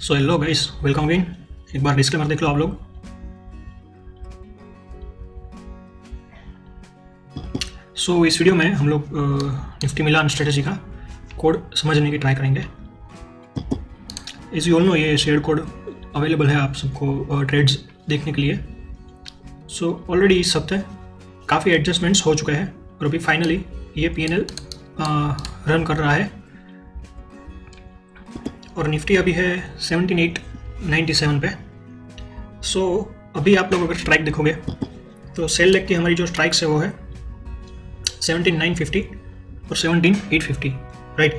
So hello guys, welcome again. एक बार disclaimer देख लो आप लोग। इस वीडियो में हम लोग निफ्टी मिलान स्ट्रेटजी का कोड समझने की ट्राई करेंगे। एज यू ऑल नो, ये शेयर कोड अवेलेबल है आप सबको ट्रेड्स देखने के लिए। ऑलरेडी इस हफ्ते काफ़ी एडजस्टमेंट्स हो चुके हैं और अभी फाइनली ये PNL रन कर रहा है और निफ्टी अभी है 17,897 पे। अभी आप लोग अगर स्ट्राइक देखोगे तो सेल लेग की हमारी जो स्ट्राइक्स है वो है 17,950 और 17,850, राइट।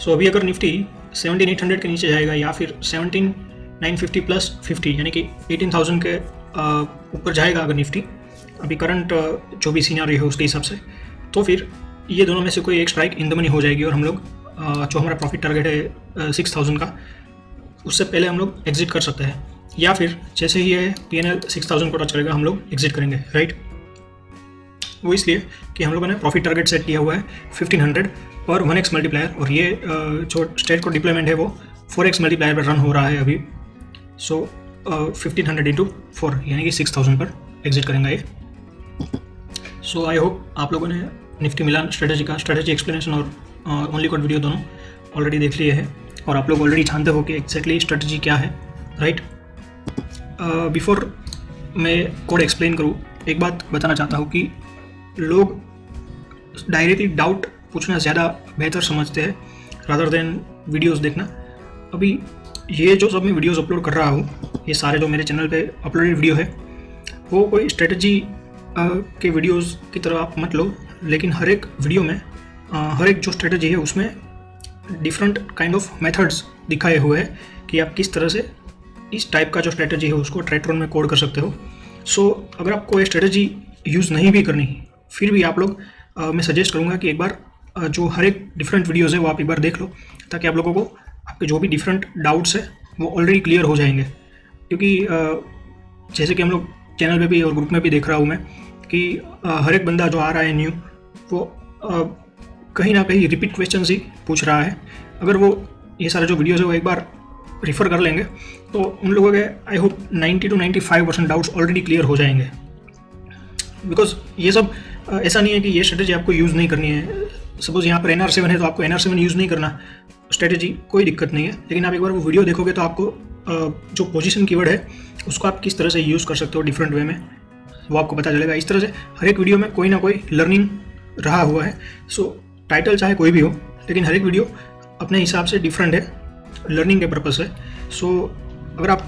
अभी अगर निफ्टी 17,800 के नीचे जाएगा या फिर 17,950 प्लस 50 यानी कि 18,000 के ऊपर जाएगा अगर निफ्टी, अभी करंट जो भी सीनारी है उसके हिसाब से, तो फिर ये दोनों में से कोई एक स्ट्राइक इन द मनी हो जाएगी और हम लोग जो हमारा प्रॉफिट टारगेट है 6,000 का, उससे पहले हम लोग एग्जिट कर सकते हैं। या फिर जैसे ही ये PNL 6,000 को टच करेगा हम लोग एग्जिट करेंगे, राइट। वो इसलिए कि हम लोगों ने प्रॉफिट टारगेट सेट किया हुआ है 1500 और 1x मल्टीप्लायर, और ये जो स्टेट को डिप्लॉयमेंट है वो 4x मल्टीप्लायर पर रन हो रहा है अभी। 1500 इंटू 4 यानी कि 6,000 पर एग्जिट करेंगे ये। आई होप आप लोगों ने निफ्टी मिलान स्ट्रेटजी का स्ट्रेटजी एक्सप्लेनेशन और ओनली कोड वीडियो दोनों ऑलरेडी देख लिए हैं और आप लोग ऑलरेडी जानते हो कि एग्जैक्टली स्ट्रेटजी क्या है, राइट। बिफोर मैं कोड एक्सप्लेन करूँ, एक बात बताना चाहता हूँ कि लोग डायरेक्टली डाउट पूछना ज़्यादा बेहतर समझते हैं रादर देन वीडियोस देखना। अभी ये जो सब मैं वीडियोस अपलोड कर रहा हूँ, ये सारे जो मेरे चैनल पे अपलोडेड वीडियो है, वो कोई स्ट्रेटजी के वीडियोस की तरह आप मत लो, लेकिन हर एक वीडियो में हर एक जो स्ट्रेटजी है उसमें डिफरेंट काइंड ऑफ मेथड्स दिखाए हुए हैं कि आप किस तरह से इस टाइप का जो स्ट्रेटजी है उसको ट्रेटरन में कोड कर सकते हो। अगर आपको ये स्ट्रेटजी यूज़ नहीं भी करनी, फिर भी आप लोग मैं सजेस्ट करूँगा कि एक बार जो हर एक डिफरेंट वीडियोज़ है वो आप एक बार देख लो, ताकि आप लोगों को आपके जो भी डिफरेंट डाउट्स है वो ऑलरेडी क्लियर हो जाएंगे। क्योंकि जैसे कि हम लोग चैनल पे भी और ग्रुप में भी देख रहा हूँ मैं कि हर एक बंदा जो आ रहा है न्यू, वो कहीं ना कहीं रिपीट क्वेश्चन ही पूछ रहा है। अगर वो ये सारे जो वीडियोज़ है वो एक बार रिफ़र कर लेंगे तो उन लोगों के I hope 90 to 95% doubts already clear हो जाएंगे। बिकॉज ये सब ऐसा नहीं है कि ये स्ट्रेटजी आपको यूज़ नहीं करनी है। सपोज़ यहाँ पर NR7 है तो आपको NR7 यूज़ नहीं करना स्ट्रेटजी, कोई दिक्कत नहीं है। लेकिन आप एक बार वो वीडियो देखोगे तो आपको जो पोजीशन कीवर्ड है उसको आप किस तरह से यूज़ कर सकते हो डिफरेंट वे में, वो आपको पता चलेगा। इस तरह से हर एक वीडियो में कोई ना कोई लर्निंग रहा हुआ है। टाइटल चाहे कोई भी हो, लेकिन हर एक वीडियो अपने हिसाब से डिफरेंट है, लर्निंग के पर्पज़ है। अगर आप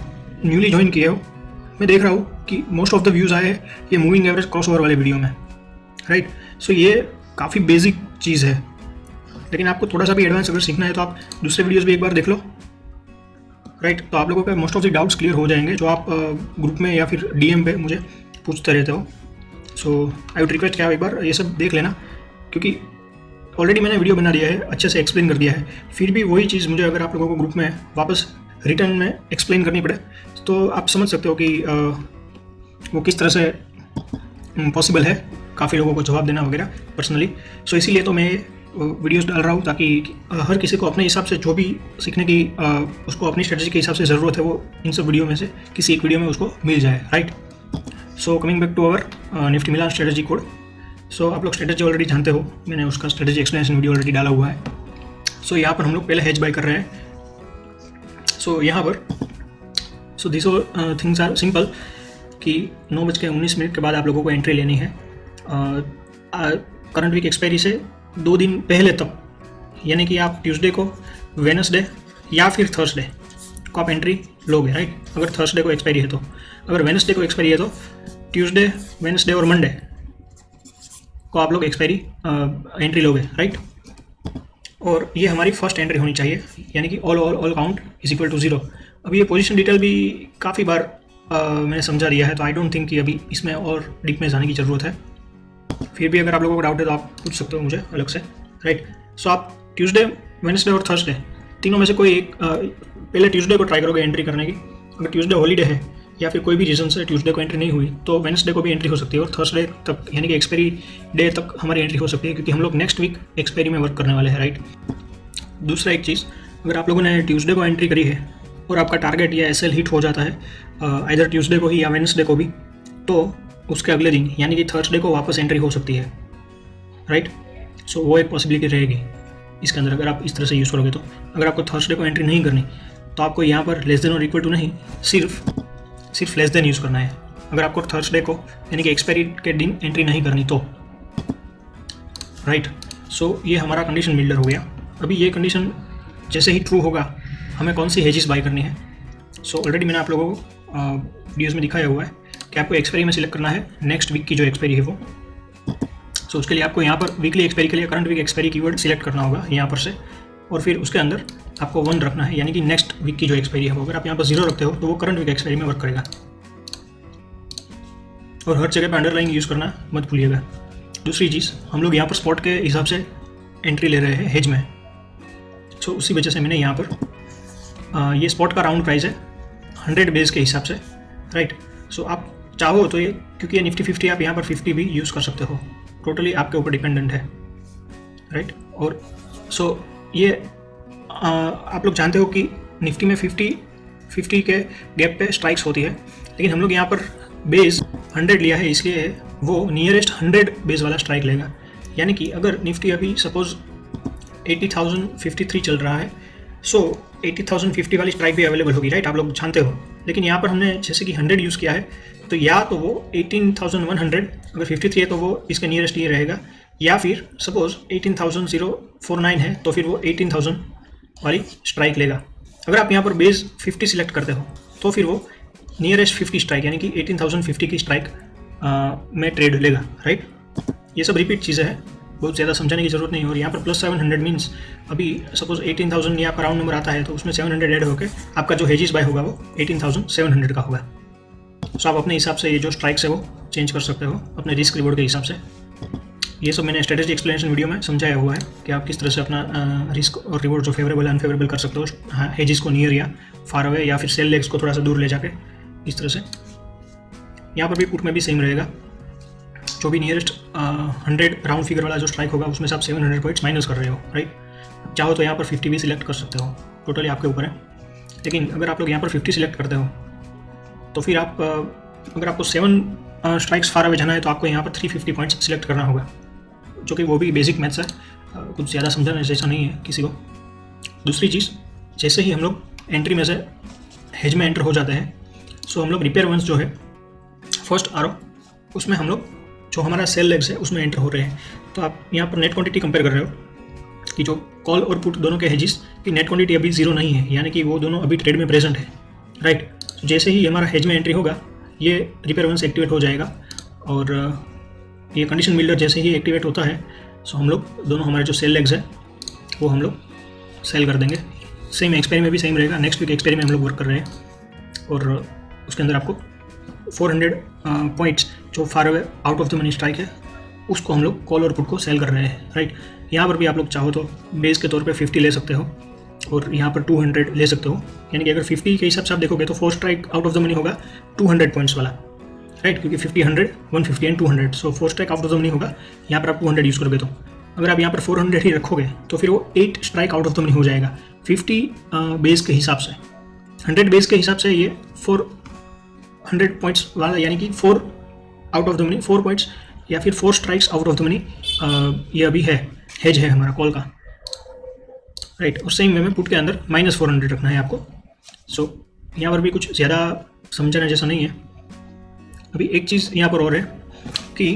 न्यूली ज्वाइन किए हो, मैं देख रहा हूँ कि मोस्ट ऑफ द व्यूज़ आए हैं ये मूविंग एवरेज क्रॉसओवर वाले वीडियो में, राइट। ये काफ़ी बेसिक चीज़ है, लेकिन आपको थोड़ा सा भी एडवांस अगर सीखना है तो आप दूसरे वीडियोज़ भी एक बार देख लो, राइट। तो आप लोगों के most of the doubts clear हो जाएंगे जो आप ग्रुप में या फिर DM पे मुझे पूछते रहते हो। आई वुड रिक्वेस्ट कि आप एक बार ये सब देख लेना, क्योंकि ऑलरेडी मैंने वीडियो बना दिया है, अच्छे से एक्सप्लेन कर दिया है। फिर भी वही चीज़ मुझे अगर आप लोगों को ग्रुप में वापस रिटर्न में एक्सप्लेन करनी पड़े तो आप समझ सकते हो कि वो किस तरह से पॉसिबल है काफ़ी लोगों को जवाब देना वगैरह पर्सनली। इसीलिए तो मैं वीडियोस डाल रहा हूँ ताकि हर किसी को अपने हिसाब से जो भी सीखने की उसको अपनी स्ट्रेटजी के हिसाब से ज़रूरत है वो इन सब वीडियो में से किसी एक वीडियो में उसको मिल जाए, right. Coming back to our Nifty मिलान स्ट्रेटजी कोड। आप लोग स्ट्रेटजी ऑलरेडी जानते हो, मैंने उसका स्ट्रेटजी एक्सप्लेनेशन वीडियो ऑलरेडी डाला हुआ है। यहाँ पर हम लोग पहले हेज बाय कर रहे हैं। यहाँ पर दिस थिंग्स आर सिंपल कि 9:19 के बाद आप लोगों को एंट्री लेनी है करंट वीक एक्सपायरी से 2 दिन पहले तक, यानी कि आप ट्यूसडे को, वेडनेसडे या फिर थर्सडे को आप एंट्री लोगे, राइट। अगर थर्सडे को एक्सपायरी है तो, अगर वेडनेसडे को एक्सपायरी है तो ट्यूसडे, वेडनेसडे और मंडे को आप लोग एक्सपायरी एंट्री लोगे, राइट। और ये हमारी फर्स्ट एंट्री होनी चाहिए, यानी कि all count is equal to 0। अभी ये पोजीशन डिटेल भी काफ़ी बार मैंने समझा दिया है, तो आई डोंट थिंक कि अभी इसमें और डीप में जाने की ज़रूरत है। फिर भी अगर आप लोगों को डाउट है तो आप पूछ सकते हो मुझे अलग से, राइट। आप ट्यूसडे, वेडनेसडे और थर्सडे तीनों में से कोई एक पहले ट्यूसडे को ट्राई करोगे एंट्री करने की। अगर ट्यूसडे हॉलीडे है या फिर कोई भी रीज़न से ट्यूसडे को एंट्री नहीं हुई तो वेडनेसडे को भी एंट्री हो सकती है और थर्सडे तक यानी कि एक्सपायरी डे तक हमारी एंट्री हो सकती है, क्योंकि हम लोग नेक्स्ट वीक एक्सपायरी में वर्क करने वाले हैं, राइट। दूसरा एक चीज़, अगर आप लोगों ने ट्यूसडे को एंट्री करी है और आपका टारगेट या एसएल हिट हो जाता है आइदर ट्यूसडे को ही या वेडनेसडे को भी, तो उसके अगले दिन यानी कि थर्सडे को वापस एंट्री हो सकती है, राइट। सो वो एक पॉसिबिलिटी रहेगी इसके अंदर अगर आप इस तरह से यूज़ करोगे। तो अगर आपको थर्सडे को एंट्री नहीं करनी तो आपको यहाँ पर लेस देन और इक्वल टू नहीं, सिर्फ लेस देन यूज़ करना है। अगर आपको थर्सडे को यानी कि एक्सपायरी के दिन एंट्री नहीं करनी तो, राइट। सो ये हमारा कंडीशन बिल्डर हो गया। अभी ये कंडीशन जैसे ही ट्रू होगा हमें कौन सी हेजेस बाय करनी है। सो ऑलरेडी मैंने आप लोगों को वीडियोज़ में दिखाया हुआ है कि आपको एक्सपायरी में सिलेक्ट करना है नेक्स्ट वीक की जो एक्सपायरी है वो। सो उसके लिए आपको यहाँ पर वीकली एक्सपायरी के लिए current week expiry keyword select करना होगा यहाँ पर से, और फिर उसके अंदर आपको 1 रखना है यानी कि नेक्स्ट वीक की जो एक्सपायरी है वो। अगर आप यहाँ पर 0 रखते हो तो वो करंट वीक एक्सपायरी में वर्क करेगा। और हर जगह पर अंडरलाइन यूज़ करना मत भूलिएगा। दूसरी चीज़, हम लोग यहाँ पर स्पॉट के हिसाब से एंट्री ले रहे हैं हेज में। सो उसी वजह से मैंने यहाँ पर ये स्पॉट का राउंड प्राइस है 100 बेस के हिसाब से, राइट। सो आप चाहो तो ये, क्योंकि ये निफ्टी 50 आप यहाँ पर 50 भी यूज़ कर सकते हो, टोटली आपके ऊपर डिपेंडेंट है, राइट। और सो ये आप लोग जानते हो कि निफ्टी में 50 के गैप पे स्ट्राइक्स होती है, लेकिन हम लोग यहाँ पर बेस 100 लिया है, इसलिए वो नियरेस्ट 100 बेस वाला स्ट्राइक लेगा। यानी कि अगर निफ्टी अभी सपोज 80,053 चल रहा है, सो 80,050 वाली स्ट्राइक भी अवेलेबल होगी, राइट, आप लोग जानते हो। लेकिन यहाँ पर हमने जैसे कि 100 यूज़ किया है, तो या तो वो 18,100, अगर 53 है तो वो इसके नियरेस्ट ये रहेगा, या फिर सपोज 18,049 है तो फिर वो 18,000 वाली स्ट्राइक लेगा। अगर आप यहाँ पर बेस 50 सिलेक्ट करते हो तो फिर वो नियरेस्ट 50 स्ट्राइक यानी कि 18,050 की स्ट्राइक में ट्रेड लेगा, राइट। ये सब रिपीट चीज़ें हैं, बहुत ज़्यादा समझाने की जरूरत नहीं है। और यहाँ पर प्लस 700 मीन्स अभी सपोज 18,000 ये आपका राउंड नंबर आता है तो उसमें 700 ऐड होकर आपका जो हेजेस बाय होगा वो 18,700 का होगा। सो आप अपने हिसाब से ये जो स्ट्राइक्स है वो चेंज कर सकते हो अपने रिस्क रिवॉर्ड के हिसाब से। ये सब मैंने स्ट्रेटेजी एक्सप्लेनेशन वीडियो में समझाया हुआ है कि आप किस तरह से अपना रिस्क और रिवॉर्ड जो फेवरेबल है अनफेवरेबल कर सकते हो, हेजेस को नियर या फार अवे या फिर सेल लेग्स को थोड़ा सा दूर ले जाके इस तरह से। यहाँ पर भी पुट में भी सेम रहेगा, जो भी नियरेस्ट 100 राउंड फिगर वाला जो स्ट्राइक होगा उसमें से आप 700 पॉइंट्स माइनस कर रहे हो, राइट। चाहो तो यहाँ पर 50 भी सिलेक्ट कर सकते हो, टोटली आपके ऊपर है। लेकिन अगर आप लोग यहाँ पर 50 सिलेक्ट करते हो तो फिर आप अगर आपको 7 स्ट्राइक्स फार अवे जाना है तो आपको यहाँ पर 350 पॉइंट्स सिलेक्ट करना होगा, जो कि वो भी बेसिक मैथ्स है, कुछ ज़्यादा समझाने जैसा नहीं है किसी को। दूसरी चीज़, जैसे ही हम लोग एंट्री में से हेज में एंटर हो जाते हैं, सो हम लोग रिपेयर वंस जो है फर्स्ट आरो उसमें हम लोग जो हमारा सेल लेग्स है उसमें एंटर हो रहे हैं। तो आप यहाँ पर नेट क्वांटिटी कंपेयर कर रहे हो कि जो कॉल और पुट दोनों के हेजेस की नेट क्वांटिटी अभी 0 नहीं है, यानी कि वो दोनों अभी ट्रेड में प्रेजेंट है, राइट। जैसे ही हमारा हेज में एंट्री होगा ये रिपेयर वंस एक्टिवेट हो जाएगा, और ये कंडीशन बिल्डर जैसे ही एक्टिवेट होता है सो हम लोग दोनों हमारे जो सेल लेग्स है वो हम लोग सेल कर देंगे। सेम एक्सपायरी में भी सेम रहेगा, नेक्स्ट वीक एक्सपायरी में हम लोग वर्क कर रहे हैं, और उसके अंदर आपको 400 पॉइंट्स जो far away out of the money strike है उसको हम लोग कॉल और पुट को सेल कर रहे हैं, राइट। यहाँ पर भी आप लोग चाहो तो बेस के तौर पे 50 ले सकते हो और यहाँ पर 200 ले सकते हो, यानी कि अगर 50 के हिसाब से आप देखोगे तो 4 strike out of the money होगा 200 पॉइंट्स वाला, राइट, क्योंकि 50, 100, 150 and 200, so 4 strike out of the money होगा। यहाँ पर आप 200 यूज़ करोगे तो अगर आप यहाँ पर 400 ही रखोगे तो फिर वो 8 strike out of the money हो जाएगा 50 बेस के हिसाब से। 100 बेस के हिसाब से ये 400 पॉइंट्स वाला, यानी कि 4 out of the money 4 points या फिर 4 strikes out of the money ये अभी है, हेज है हमारा कॉल का, राइट। और सेम वे में पुट के अंदर -400 रखना है आपको। सो यहाँ पर भी कुछ ज़्यादा समझाने जैसा नहीं है। अभी एक चीज़ यहाँ पर और है कि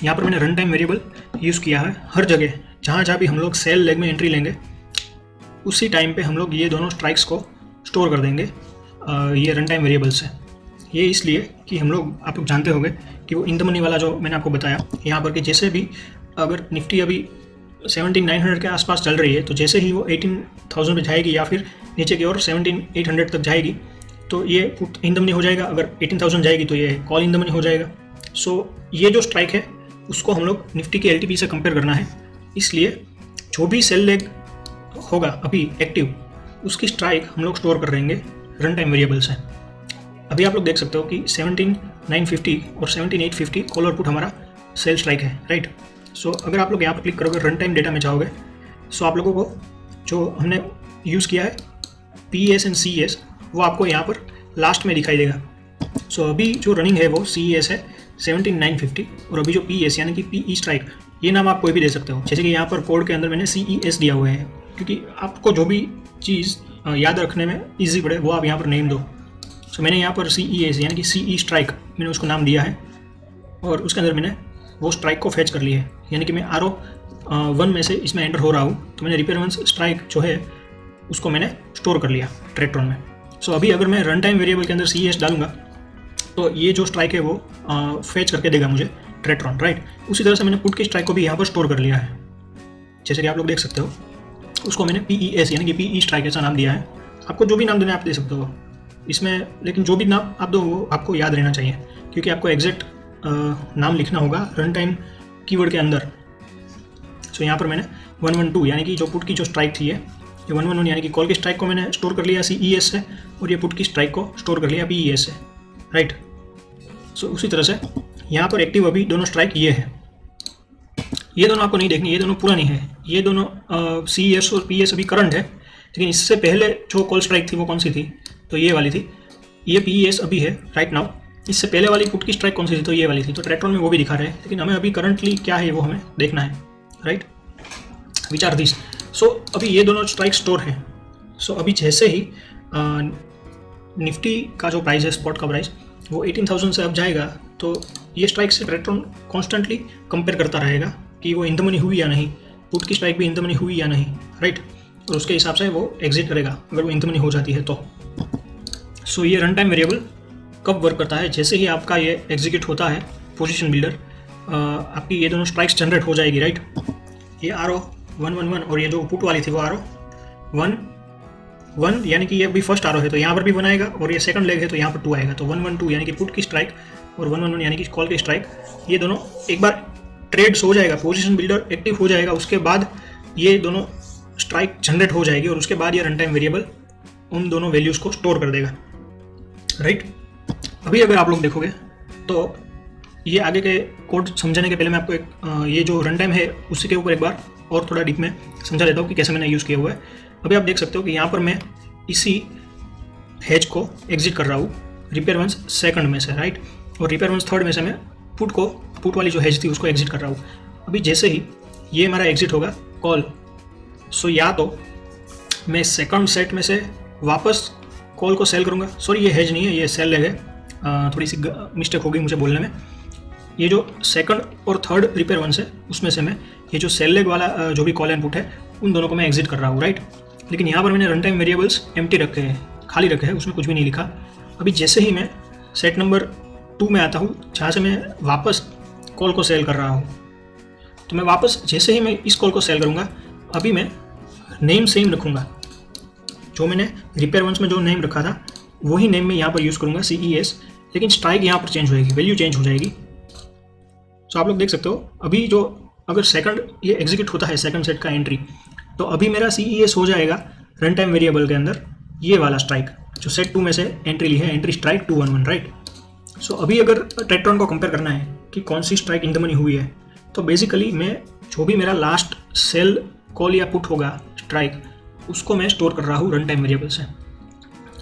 यहाँ पर मैंने रन टाइम वेरिएबल यूज़ किया है। हर जगह जहाँ भी हम लोग सेल लेग में एंट्री लेंगे उसी टाइम पे हम लोग ये दोनों स्ट्राइक्स को स्टोर कर देंगे ये रन टाइम वेरिएबल से। ये इसलिए कि हम लोग, आप लोग जानते होंगे कि वो इन द मनी वाला जो मैंने आपको बताया यहाँ पर कि जैसे भी अगर निफ्टी अभी 17,900 के आसपास चल रही है तो जैसे ही वो 18,000 पे जाएगी या फिर नीचे की ओर 17,800 तक जाएगी तो ये पुट इन द मनी हो जाएगा। अगर 18,000 जाएगी तो ये कॉल इन द मनी हो जाएगा। सो ये जो स्ट्राइक है उसको हम लोग निफ्टी के LTP से कंपेयर करना है, इसलिए जो भी सेल लेग होगा अभी एक्टिव उसकी स्ट्राइक हम लोग स्टोर कर रहेंगे रन टाइम वेरिएबल से। अभी आप लोग देख सकते हो कि 17,950 और 17,850 कॉल और पुट हमारा सेल स्ट्राइक है, राइट। सो अगर आप लोग यहाँ पर क्लिक करोगे रन टाइम डेटा में जाओगे सो आप लोगों को जो हमने यूज़ किया है PES एंड CES वो आपको यहाँ पर लास्ट में दिखाई देगा। सो अभी जो रनिंग है वो CES है 17950 और अभी जो PES यानी कि PE स्ट्राइक, ये नाम आप कोई भी दे सकते हो। जैसे कि यहाँ पर कोड के अंदर मैंने CES दिया हुआ है, क्योंकि आपको जो भी चीज़ याद रखने में ईजी पड़े वो आप यहाँ पर नेम दो। सो मैंने यहाँ पर CES यानी कि CE स्ट्राइक मैंने उसको नाम दिया है और उसके अंदर मैंने वो स्ट्राइक को फैच कर लिया है, यानी कि मैं RO 1 में से इसमें एंटर हो रहा हूँ। तो मैंने रिपेयर 1 स्ट्राइक जो है उसको मैंने स्टोर कर लिया ट्रेट्रॉन में। सो अभी अगर मैं रन टाइम वेरिएबल के अंदर CES डालूंगा तो ये जो स्ट्राइक है वो फैच करके देगा मुझे ट्रेट्रॉन, राइट। उसी तरह से मैंने पुट की स्ट्राइक को भी यहाँ पर स्टोर कर लिया है, जैसे कि आप लोग देख सकते हो। उसको मैंने PES यानी कि PE स्ट्राइक ऐसा नाम दिया है। आपको जो भी नाम देना आप दे सकते हो इसमें, लेकिन जो भी नाम आप दो वो आपको याद रहना चाहिए, क्योंकि आपको एग्जैक्ट नाम लिखना होगा रन टाइम कीवर्ड के अंदर। सो यहाँ पर मैंने 112 यानी कि जो पुट की जो स्ट्राइक थी ये 111 यानी कि कॉल की स्ट्राइक को मैंने स्टोर कर लिया CES से और ये पुट की स्ट्राइक को स्टोर कर लिया PES से, राइट। सो उसी तरह से यहाँ पर एक्टिव अभी दोनों स्ट्राइक ये है। ये दोनों आपको नहीं देखनी, ये दोनों पुरानी है। ये दोनों CES और PES अभी करंट है, लेकिन इससे पहले जो कॉल स्ट्राइक थी वो कौन सी थी, तो ये वाली थी। ये PES अभी है राइट नाउ। इससे पहले वाली पुट की स्ट्राइक कौन सी थी, तो ये वाली थी। तो ट्रेट्रॉन में वो भी दिखा रहे हैं, लेकिन हमें अभी करंटली क्या है वो हमें देखना है, राइट। विचार दिस। सो अभी ये दोनों स्ट्राइक स्टोर है। सो अभी जैसे ही निफ्टी का जो प्राइस है, स्पॉट का प्राइस, वो 18,000 से अब जाएगा, तो ये स्ट्राइक से ट्रेट्रॉन कॉन्स्टेंटली कंपेयर करता रहेगा कि वो इन द मनी हुई या नहीं, पुट की स्ट्राइक भी इन द मनी हुई या नहीं, राइट। और उसके हिसाब से वो एग्जिट करेगा अगर वो इन द मनी हो जाती है तो। सो ये रन टाइम वेरिएबल कब वर्क करता है, जैसे ही आपका ये एग्जीक्यूट होता है पोजीशन बिल्डर, आपकी ये दोनों स्ट्राइक्स जनरेट हो जाएगी, राइट। ये RO 111 और ये जो पुट वाली थी वो RO 1 यानी कि ये अभी फर्स्ट RO है तो यहाँ पर भी 1 आएगा, और ये सेकंड लेग है तो यहाँ पर 2 आएगा। तो 112 यानी कि पुट की स्ट्राइक और 111 यानी कि कॉल की स्ट्राइक, ये दोनों एक बार ट्रेड्स हो जाएगा, पोजीशन बिल्डर एक्टिव हो जाएगा, उसके बाद ये दोनों स्ट्राइक जनरेट हो जाएगी और उसके बाद ये रन टाइम वेरिएबल उन दोनों वैल्यूज़ को स्टोर कर देगा, राइट। अभी अगर आप लोग देखोगे तो ये आगे के कोड समझाने के पहले मैं आपको एक ये जो रन टाइम है उसी के ऊपर एक बार और थोड़ा डीप में समझा देता हूँ कि कैसे मैंने यूज़ किया हुआ है। अभी आप देख सकते हो कि यहाँ पर मैं इसी हेज को एग्जिट कर रहा हूँ रिपेयर 1 सेकंड में से, राइट, और रिपेयर 1 थर्ड में से मैं पुट वाली जो हेज थी उसको एग्जिट कर रहा हूँ। अभी जैसे ही ये हमारा एग्जिट होगा कॉल, सो या तो मैं सेकंड सेट में से वापस कॉल को सेल करूँगा। सॉरी, ये हेज नहीं है, ये सेल लेग है, थोड़ी सी मिस्टेक हो गई मुझे बोलने में। ये जो सेकंड और थर्ड रिपेयर 1 से उसमें से मैं ये जो सेल लेग वाला जो भी कॉल एंड पुट है उन दोनों को मैं एग्जिट कर रहा हूँ, राइट। लेकिन यहाँ पर मैंने रन टाइम वेरिएबल्स एम्प्टी रखे हैं, खाली रखे हैं, उसमें कुछ भी नहीं लिखा। अभी जैसे ही मैं सेट नंबर 2 में आता हूँ जहाँ से मैं वापस कॉल को सेल कर रहा हूँ, तो मैं वापस जैसे ही मैं इस कॉल को सेल करूँगा, अभी मैं नेम सेम रखूँगा। जो मैंने रिपेयर 1 में जो नेम रखा था वही नेम मैं यहाँ पर यूज़ करूँगा CES, लेकिन स्ट्राइक यहाँ पर चेंज होएगी, वैल्यू चेंज हो जाएगी। तो आप लोग देख सकते हो अभी जो अगर सेकंड ये एग्जीक्यूट होता है सेकंड सेट का एंट्री, तो अभी मेरा CES हो जाएगा रन टाइम वेरिएबल के अंदर ये वाला स्ट्राइक जो सेट 2 में से एंट्री ली है, एंट्री स्ट्राइक 211, राइट। सो अभी अगर ट्रेट्रॉन को कंपेयर करना है कि कौन सी स्ट्राइक इन द मनी हुई है, तो बेसिकली मैं जो भी मेरा लास्ट सेल कॉल या पुट होगा स्ट्राइक, उसको मैं स्टोर कर रहा हूँ रन टाइम वेरिएबल से।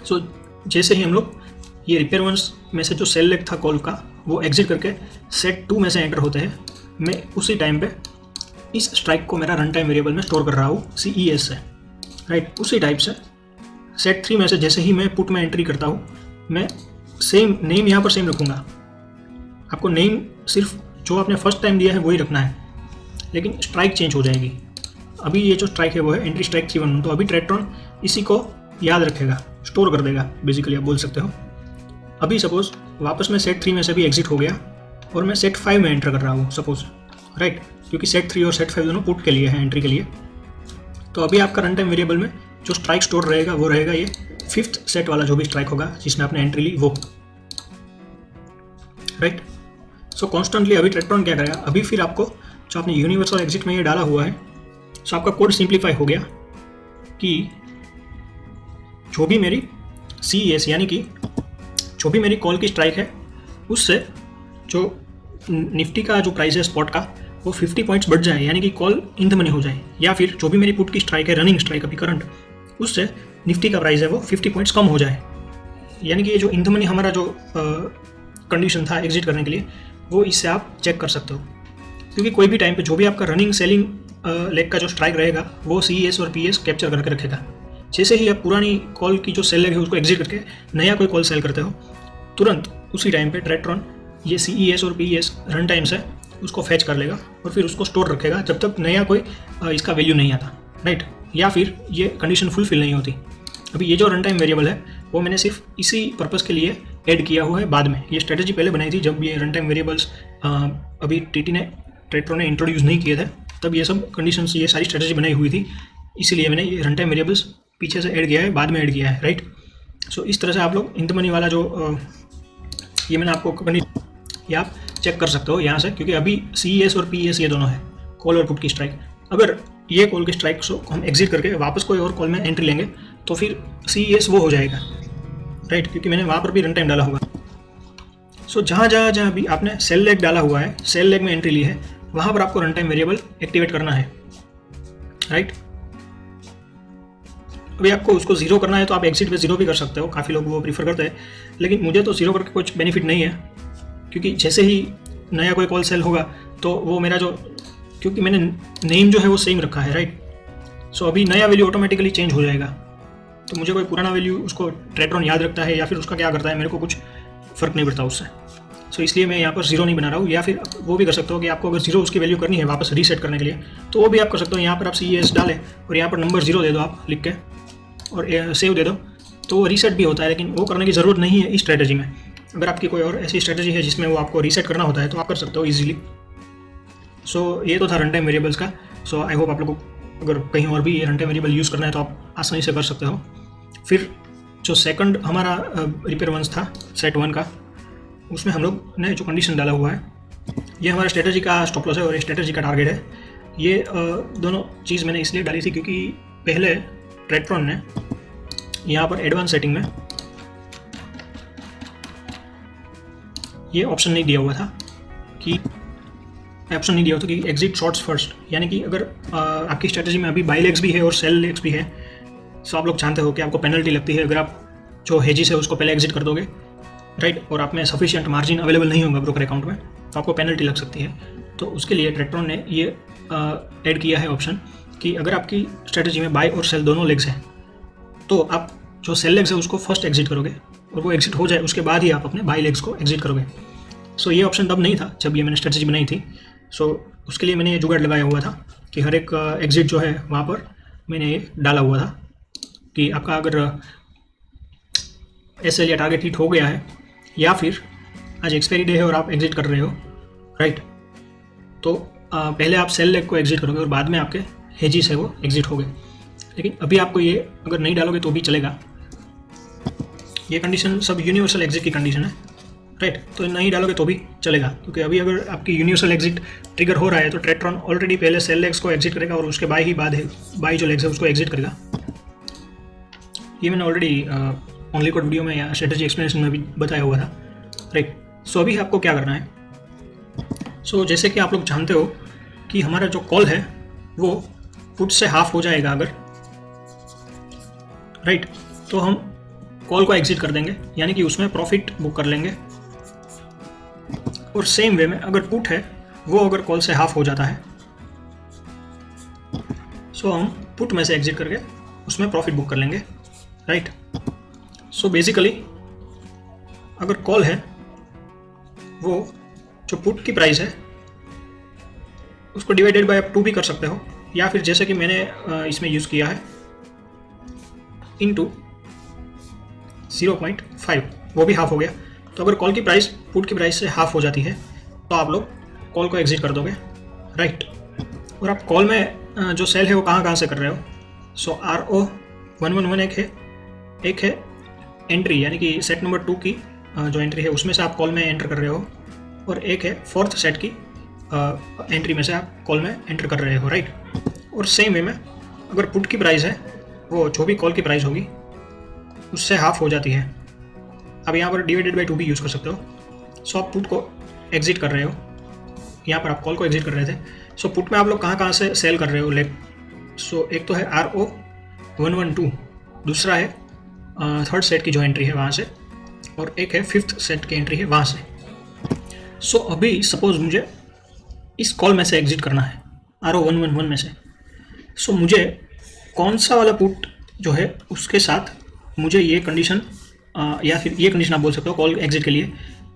सो जैसे ही हम लोग ये रिपेयर 1 में से जो सेल लेग था कॉल का वो एग्जिट करके सेट 2 में से एंटर होते हैं, मैं उसी टाइम पे इस स्ट्राइक को मेरा रन टाइम वेरिएबल में स्टोर कर रहा हूँ CES से, राइट। उसी टाइप से सेट 3 में से जैसे ही मैं पुट में एंट्री करता हूँ, मैं सेम नेम यहाँ पर सेम रखूँगा। आपको नेम सिर्फ जो आपने फर्स्ट टाइम दिया है वही रखना है, लेकिन स्ट्राइक चेंज हो जाएगी। अभी ये जो स्ट्राइक है वो है एंट्री स्ट्राइक 311, तो अभी ट्रेट्रॉन इसी को याद रखेगा, स्टोर कर देगा, बेसिकली आप बोल सकते हो। अभी सपोज वापस मैं सेट 3 में से भी एग्जिट हो गया और मैं सेट 5 में एंटर कर रहा हूँ सपोज, राइट, क्योंकि सेट 3 और सेट 5 दोनों पुट के लिए है, एंट्री के लिए। तो अभी आपका रन टाइम वेरिएबल में जो स्ट्राइक स्टोर रहेगा वो रहेगा ये 5th सेट वाला जो भी स्ट्राइक होगा जिसमें आपने एंट्री ली वो, राइट। सो कॉन्स्टेंटली अभी ट्रेट्रॉन क्या करेगा, अभी फिर आपको जो आपने यूनिवर्सल एग्जिट में ये डाला हुआ है, सो आपका कोड सिंप्लीफाई हो गया कि जो भी मेरी CES यानी कि जो भी मेरी कॉल की स्ट्राइक है उससे जो निफ्टी का जो प्राइस है स्पॉट का वो 50 पॉइंट्स बढ़ जाए, यानी कि कॉल इन द मनी हो जाए, या फिर जो भी मेरी पुट की स्ट्राइक है रनिंग स्ट्राइक अभी करंट, उससे निफ्टी का प्राइस है वो 50 पॉइंट्स कम हो जाए, यानी कि ये जो इन द मनी हमारा जो कंडीशन था एग्जिट करने के लिए, वो इससे आप चेक कर सकते हो। क्योंकि कोई भी टाइम पे जो भी आपका रनिंग सेलिंग लेग का जो स्ट्राइक रहेगा वो CES और PS कैप्चर करके रखेगा। जैसे ही आप पुरानी कॉल की जो सेल लेग है उसको एग्जिट करके नया कोई कॉल सेल करते हो, तुरंत उसी टाइम पे ट्रेट्रॉन ये CES और PS रन टाइम से उसको फैच कर लेगा और फिर उसको स्टोर रखेगा जब तक नया कोई इसका वैल्यू नहीं आता, राइट, या फिर ये कंडीशन फुलफिल नहीं होती। अभी ये जो रन टाइम वेरिएबल है वो मैंने सिर्फ इसी पर्पज़ के लिए ऐड किया हुआ है। बाद में ये स्ट्रेटजी पहले बनाई थी जब ये रन टाइम वेरिएबल्स अभी ट्रेट्रॉन ने इंट्रोड्यूस नहीं किए थे, तब ये सब कंडीशंस ये सारी स्ट्रेटजी बनाई हुई थी, इसीलिए मैंने ये रन टाइम वेरिएबल्स पीछे से ऐड किया है, बाद में ऐड किया है, राइट। सो इस तरह से आप लोग इन द मनी वाला जो ये मैंने आपको ये आप चेक कर सकते हो यहाँ से, क्योंकि अभी CES और PES ये दोनों है कॉल और पुट की स्ट्राइक। अगर ये कॉल की स्ट्राइक को हम एग्जिट करके वापस कोई और कॉल में एंट्री लेंगे तो फिर CES वो हो जाएगा, राइट, क्योंकि मैंने वहाँ पर भी रन टाइम डाला हुआ। सो जहाँ भी आपने सेल लेग डाला हुआ है, सेल लेग में एंट्री ली है, वहाँ पर आपको रन टाइम वेरिएबल एक्टिवेट करना है, राइट। अभी आपको उसको जीरो करना है तो आप एग्जिट पे जीरो भी कर सकते हो, काफ़ी लोग वो प्रीफर करते हैं, लेकिन मुझे तो जीरो करके कुछ बेनिफिट नहीं है, क्योंकि जैसे ही नया कोई कॉल सेल होगा तो वो मेरा जो, क्योंकि मैंने नेम जो है वो सेम रखा है, राइट। सो अभी नया वैल्यू ऑटोमेटिकली चेंज हो जाएगा, तो मुझे कोई पुराना वैल्यू उसको ट्रेट्रॉन याद रखता है या फिर उसका क्या करता है, मेरे को कुछ फ़र्क नहीं पड़ता उससे। सो इसलिए मैं यहाँ पर जीरो नहीं बना रहा हूँ। या फिर वो भी कर सकते हो कि आपको अगर जीरो उसकी वैल्यू करनी है वापस रीसेट करने के लिए, तो वो भी आप कर सकते हो। यहाँ पर आप CES डालें और यहाँ पर नंबर 0 दे दो आप लिख के और सेव दे दो, तो वो रीसेट भी होता है, लेकिन वो करने की ज़रूरत नहीं है इस स्ट्रेटजी में। अगर आपकी कोई और ऐसी स्ट्रेटजी है जिसमें वो आपको रीसेट करना होता है तो आप कर सकते हो ईजिली। सो ये तो था रन टाइम वेरिएबल्स का। सो आई होप आप लोगों को अगर कहीं और भी रन टाइम वेरिएबल यूज़ करना है तो आप आसानी से कर सकते हो। फिर जो सेकंड हमारा रिपेयर वंस था सेट 1 का, उसमें हम लोग ने जो कंडीशन डाला हुआ है, ये हमारा स्ट्रेटजी का स्टॉप लॉस है और स्ट्रेटजी का टारगेट है। ये दोनों चीज़ मैंने इसलिए डाली थी क्योंकि पहले ट्रेट्रॉन ने यहाँ पर एडवांस सेटिंग में ये ऑप्शन नहीं दिया हुआ था कि एग्जिट शॉर्ट्स फर्स्ट, यानी कि अगर आपकी स्ट्रेटजी में अभी बाई लेग्स भी है और सेल लेग्स भी है, तो आप लोग जानते हो कि आपको पेनल्टी लगती है अगर आप जो हेजिस है उसको पहले एग्जिट कर दोगे, राइट, और आप में सफिशिएंट मार्जिन अवेलेबल नहीं होगा ब्रोकर अकाउंट में, तो आपको पेनल्टी लग सकती है। तो उसके लिए ट्रेट्रॉन ने ये ऐड किया है ऑप्शन कि अगर आपकी स्ट्रेटजी में बाय और सेल दोनों लेग्स हैं तो आप जो सेल लेग्स है उसको फर्स्ट एग्जिट करोगे और वो एग्जिट हो जाए उसके बाद ही आप अपने बाय लेग्स को एग्जिट करोगे। सो ये ऑप्शन तब नहीं था जब ये मैंने स्ट्रेटजी बनाई थी। सो उसके लिए मैंने ये जुगाड़ लगाया हुआ था कि हर एक एग्जिट जो है वहाँ पर मैंने ये डाला हुआ था कि आपका अगर SL या टारगेट हिट हो गया है या फिर आज एक्सपायरी डे है और आप एग्जिट कर रहे हो, राइट, तो पहले आप सेल लेग को एग्जिट करोगे और बाद में आपके हेजिस है वो एग्जिट हो गए। लेकिन अभी आपको ये अगर नहीं डालोगे तो भी चलेगा। ये कंडीशन सब यूनिवर्सल एग्जिट की कंडीशन है, राइट, तो नहीं डालोगे तो भी चलेगा, क्योंकि अभी अगर आपकी यूनिवर्सल एग्जिट ट्रिगर हो रहा है तो ट्रेट्रॉन ऑलरेडी पहले सेल लेग्स को एग्जिट करेगा और उसके बाय जो लेग्स है उसको एग्जिट करेगा। ये मैंने ऑलरेडी ओनली कोड वीडियो में या स्ट्रेटजी एक्सप्लेनेशन में भी बताया हुआ था, राइट। सो अभी आपको क्या करना है, सो जैसे कि आप लोग जानते हो कि हमारा जो कॉल है वो पुट से हाफ हो जाएगा अगर, राइट, तो हम कॉल को एग्जिट कर देंगे, यानी कि उसमें प्रॉफिट बुक कर लेंगे। और सेम वे में अगर पुट है वो अगर कॉल से हाफ हो जाता है सो हम पुट में से एग्जिट करके उसमें प्रॉफिट बुक कर लेंगे, राइट। सो बेसिकली अगर कॉल है वो जो पुट की प्राइस है उसको डिवाइडेड बाय 2 भी कर सकते हो, या फिर जैसे कि मैंने इसमें यूज़ किया है इनटू 0.5, वो भी हाफ हो गया। तो अगर कॉल की प्राइस पुट की प्राइस से हाफ हो जाती है तो आप लोग कॉल को एग्जिट कर दोगे, राइट। और आप कॉल में जो सेल है वो कहाँ से कर रहे हो, सो RO111 एक है एंट्री, यानी कि सेट नंबर 2 की जो एंट्री है उसमें से आप कॉल में एंटर कर रहे हो, और एक है फोर्थ सेट की एंट्री में से आप कॉल में एंटर कर रहे हो, राइट। और सेम वे में अगर पुट की प्राइस है वो जो भी कॉल की प्राइस होगी उससे हाफ हो जाती है, अब यहाँ पर डिवाइडेड बाई 2 भी यूज़ कर सकते हो। सो आप पुट को एग्जिट कर रहे हो, यहाँ पर आप कॉल को एग्जिट कर रहे थे। सो पुट में आप लोग कहाँ से सेल कर रहे हो लेग, सो एक तो है RO112, दूसरा है थर्ड सेट की जो एंट्री है वहाँ से और एक है 5th सेट की एंट्री है वहाँ से। सो अभी सपोज मुझे इस कॉल में से एग्जिट करना है RO111 में से। सो मुझे कौन सा वाला पुट जो है उसके साथ मुझे ये कंडीशन या फिर ये कंडीशन आप बोल सकते हो कॉल एग्जिट के लिए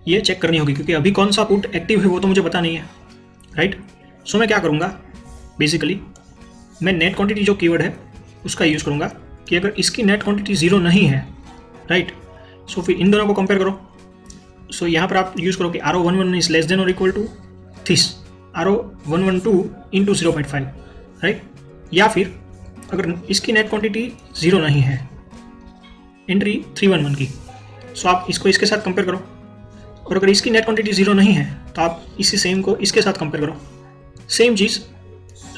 ये चेक करनी होगी, क्योंकि अभी कौन सा पुट एक्टिव है वो तो मुझे पता नहीं है, राइट। सो मैं क्या करूँगा, बेसिकली मैं नेट क्वांटिटी जो कीवर्ड है उसका यूज़ करूँगा कि अगर इसकी नेट क्वांटिटी 0 नहीं है, राइट, सो फिर इन दोनों को कंपेयर करो। सो यहाँ पर आप यूज़ करो कि RO11 इज लेस देन और equal to this RO112 into 0.5, right. या फिर अगर इसकी नेट क्वांटिटी 0 नहीं है एंट्री 311 की, सो आप इसको इसके साथ कंपेयर करो। और अगर इसकी नेट क्वांटिटी 0 नहीं है तो आप इसी सेम को इसके साथ कंपेयर करो। सेम चीज़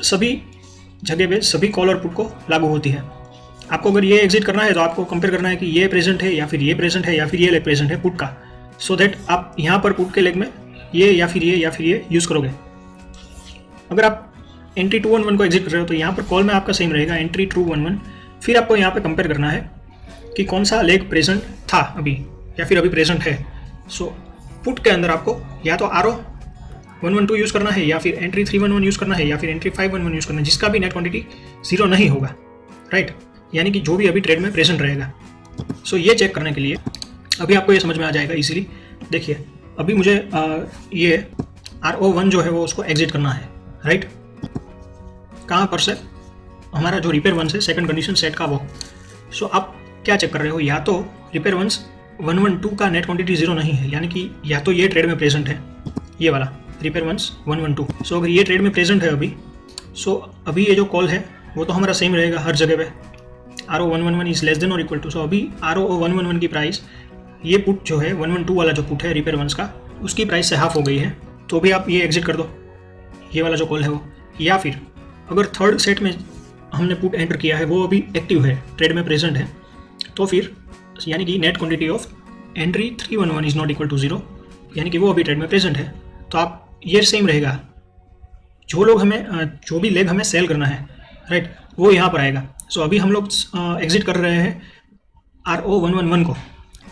सभी जगह पे सभी कॉल और पुट को लागू होती है। आपको अगर ये एग्जिट करना है तो आपको कंपेयर करना है कि ये प्रेजेंट है या फिर ये प्रेजेंट है या फिर ये लेग प्रेजेंट है पुट का, सो दैट आप यहाँ पर पुट के लेग में ये या फिर ये यूज़ करोगे। अगर आप एंट्री 211 को एग्जिट कर रहे हो तो यहाँ पर कॉल में आपका सेम रहेगा एंट्री 211। फिर आपको यहाँ पर कंपेयर करना है कि कौन सा लेग प्रेजेंट था अभी या फिर अभी प्रेजेंट है। सो पुट के अंदर आपको या तो RO112 यूज़ करना है या फिर एंट्री 311 यूज़ करना है या फिर एंट्री 511 यूज़ करना है, जिसका भी नेट क्वांटिटी 0 नहीं होगा, राइट, यानी कि जो भी अभी ट्रेड में प्रेजेंट रहेगा। सो ये चेक करने के लिए अभी आपको ये समझ में आ जाएगा इजीली। देखिए अभी मुझे ये RO1 जो है वो उसको एग्जिट करना है, राइट। कहाँ पर से, हमारा जो रिपेयर वन से सेकंड कंडीशन सेट का वो। सो आप क्या चेक कर रहे हो, या तो रिपेयर वंस 112 का नेट क्वांटिटी 0 नहीं है, यानी कि या तो ये ट्रेड में प्रेजेंट है, ये वाला रिपेयर वंस 112। सो अगर ये ट्रेड में प्रेजेंट है अभी, सो अभी ये जो कॉल है वो तो हमारा सेम रहेगा हर जगह पे, RO111 इज लेस देन और इक्वल टू। सो अभी RO111 की प्राइस, ये पुट जो है 112 वाला जो पुट है रिपेयर वंस का, उसकी प्राइस से हाफ हो गई है, तो भी आप ये एग्जिट कर दो, ये वाला जो कॉल है वो। या फिर अगर थर्ड सेट में हमने पुट एंटर किया है वो अभी एक्टिव है, ट्रेड में प्रेजेंट है, तो फिर यानी कि net quantity of entry 311 is not equal to 0, यानी कि वो अभी ट्रेड में प्रेजेंट है, तो आप ये सेम रहेगा। जो भी लेग हमें सेल करना है, राइट, वो यहाँ पर आएगा। सो अभी हम लोग एग्जिट कर रहे हैं RO111 को,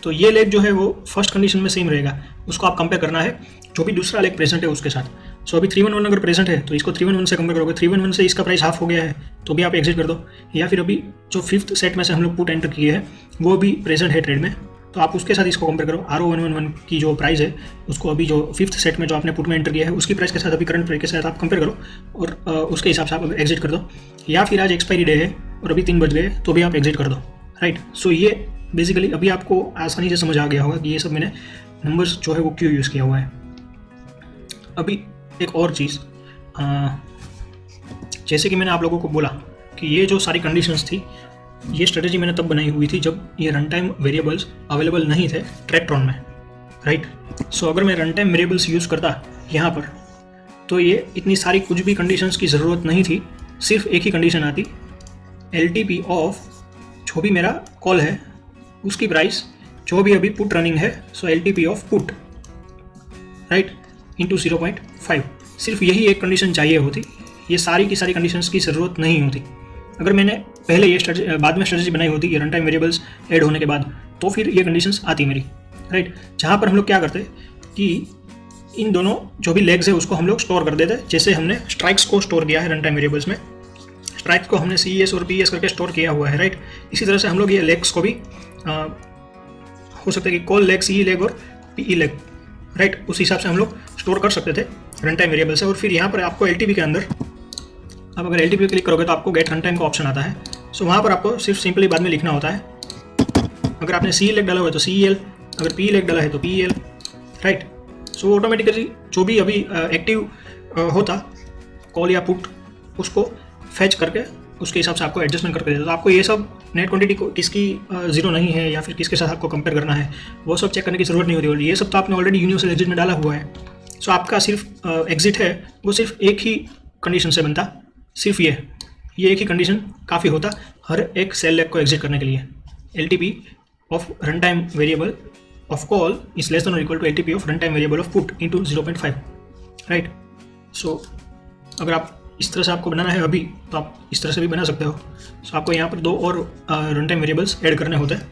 तो ये लेग जो है वो फर्स्ट कंडीशन में सेम रहेगा, उसको आप कंपेयर करना है जो भी दूसरा लेग प्रेजेंट है उसके साथ। सो अभी 311 अगर प्रेजेंट है तो इसको 311 से कंपेयर करोगे, 311 से इसका प्राइस हाफ हो गया है तो भी आप एग्जिट कर दो। या फिर अभी जो 5th सेट में से हम लोग पुट एंटर किए हैं वो भी प्रेजेंट है ट्रेड में, तो आप उसके साथ इसको कंपेयर करो। RO111 की जो प्राइस है उसको अभी जो 5th सेट में जो आपने पुट में एंटर किया है उसकी प्राइस के साथ अभी करंट प्राइस के साथ आप कंपेयर करो और उसके हिसाब से आप एग्जिट कर दो। या फिर आज एक्सपायरी डे है और अभी 3 बज गए तो भी आप एग्जिट कर दो, राइट। सो ये बेसिकली अभी आपको आसानी से समझ आ गया होगा कि ये सब मैंने नंबर्स जो है वो क्यों यूज़ किया हुआ है। अभी एक और चीज़, जैसे कि मैंने आप लोगों को बोला कि ये जो सारी कंडीशंस थी, ये स्ट्रेटेजी मैंने तब बनाई हुई थी जब ये रन टाइम वेरिएबल्स अवेलेबल नहीं थे ट्रैक्ट्रॉन में, राइट। सो अगर मैं रन टाइम वेरिएबल्स यूज़ करता यहाँ पर तो ये इतनी सारी कुछ भी कंडीशंस की ज़रूरत नहीं थी, सिर्फ एक ही कंडीशन आती, LTP ऑफ जो भी मेरा कॉल है उसकी प्राइस जो भी अभी पुट रनिंग है, सो LTP of put, right, into 0.5। सिर्फ यही एक कंडीशन चाहिए होती, ये सारी की सारी कंडीशंस की ज़रूरत नहीं होती। अगर मैंने पहले ये बाद में स्ट्रेटजी बनाई होती ये रन टाइम वेरिएबल्स ऐड होने के बाद, तो फिर ये कंडीशंस आती मेरी, राइट। जहाँ पर हम लोग क्या करते कि इन दोनों जो भी लेग्स है उसको हम लोग स्टोर कर देते, जैसे हमने स्ट्राइक्स को स्टोर किया है रन टाइम वेरिएबल्स में, स्ट्राइक्स को हमने CES और PES करके स्टोर किया हुआ है, राइट। इसी तरह से हम लोग ये लेग्स को भी हो सकता है कि कॉल लेग, CE लेग और PE लेग, राइट, उस हिसाब से हम लोग स्टोर कर सकते थे रन टाइम वेरिएबल से। और फिर यहाँ पर आपको LTP के अंदर, आप अगर LTP पे क्लिक करोगे तो आपको गेट रन टाइम का ऑप्शन आता है। सो वहाँ पर आपको सिर्फ सिंपली बाद में लिखना होता है, अगर आपने CE लेग डाला हुआ है तो CEL, अगर PE लेग डाला है तो PEL, राइट। सो ऑटोमेटिकली जो भी अभी एक्टिव होता कॉल या पुट, उसको फैच करके उसके हिसाब से आपको एडजस्टमेंट करके देता। तो आपको ये सब नेट क्वांटिटी को किसकी 0 नहीं है या फिर किसके साथ आपको कंपेयर करना है वो सब चेक करने की ज़रूरत नहीं होती, और ये सब तो आपने ऑलरेडी यूनिवर्सल एग्जिट में डाला हुआ है। सो आपका सिर्फ एग्जिट है वो सिर्फ एक ही कंडीशन से बनता, सिर्फ ये एक ही कंडीशन काफ़ी होता हर एक सेल लेग को एग्जिट करने के लिए। LTP of run time variable of call is less than और equal to LTP of run time variable of put into 0.5, right. So अगर आप इस तरह से आपको बनाना है अभी तो आप इस तरह से भी बना सकते हो। सो आपको यहाँ पर 2 और रन टाइम वेरिएबल्स ऐड करने होते हैं,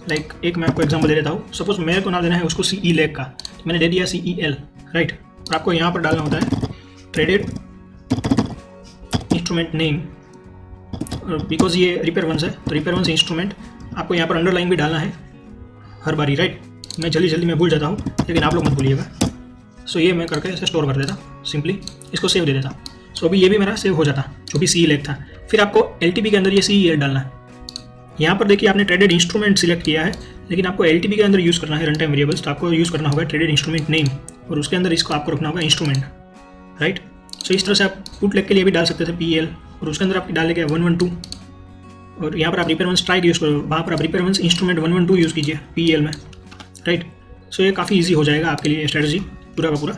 लाइक एक मैं आपको एग्जांपल दे देता हूँ। सपोज मेरे को नाम देना है उसको CE लेग का, तो मैंने दे दिया CEL, राइट। और आपको यहाँ पर डालना होता है ट्रेडेड इंस्ट्रूमेंट नेम, बिकॉज ये रिपेयर वंस है तो रिपेयर वंस इंस्ट्रूमेंट आपको यहाँ पर अंडरलाइन भी डालना है हर बारी, राइट। मैं जल्दी मैं भूल जाता हूँ, लेकिन आप लोग मत भूलिएगा। सो ये मैं करके इसे स्टोर कर देता, सिंपली इसको सेव दे देता। सो अभी ये भी मेरा सेव हो जाता जो भी CE लेग था। फिर आपको LTP के अंदर ये CEL डालना है। यहाँ पर देखिए आपने ट्रेडेड इंस्ट्रूमेंट सिलेक्ट किया है, लेकिन आपको LTP के अंदर यूज़ करना है रन टाइम वेरिएबल्स, तो आपको यूज़ करना होगा ट्रेडेड इंस्ट्रूमेंट नेम, और उसके अंदर इसको आपको रखना होगा इंस्ट्रूमेंट, राइट। सो इस तरह से आप पुट लेग के लिए भी डाल सकते थे PEL, और उसके अंदर आप डालेंगे 112, और यहाँ पर आप रिपेयर वंस स्ट्राइक यूज़ करो, वहाँ पर आप रिपेयर वंस इंस्ट्रूमेंट 112 यूज़ कीजिए PEL में, राइट। सो ये काफ़ी ईजी हो जाएगा आपके लिए स्ट्रेटजी पूरा का पूरा,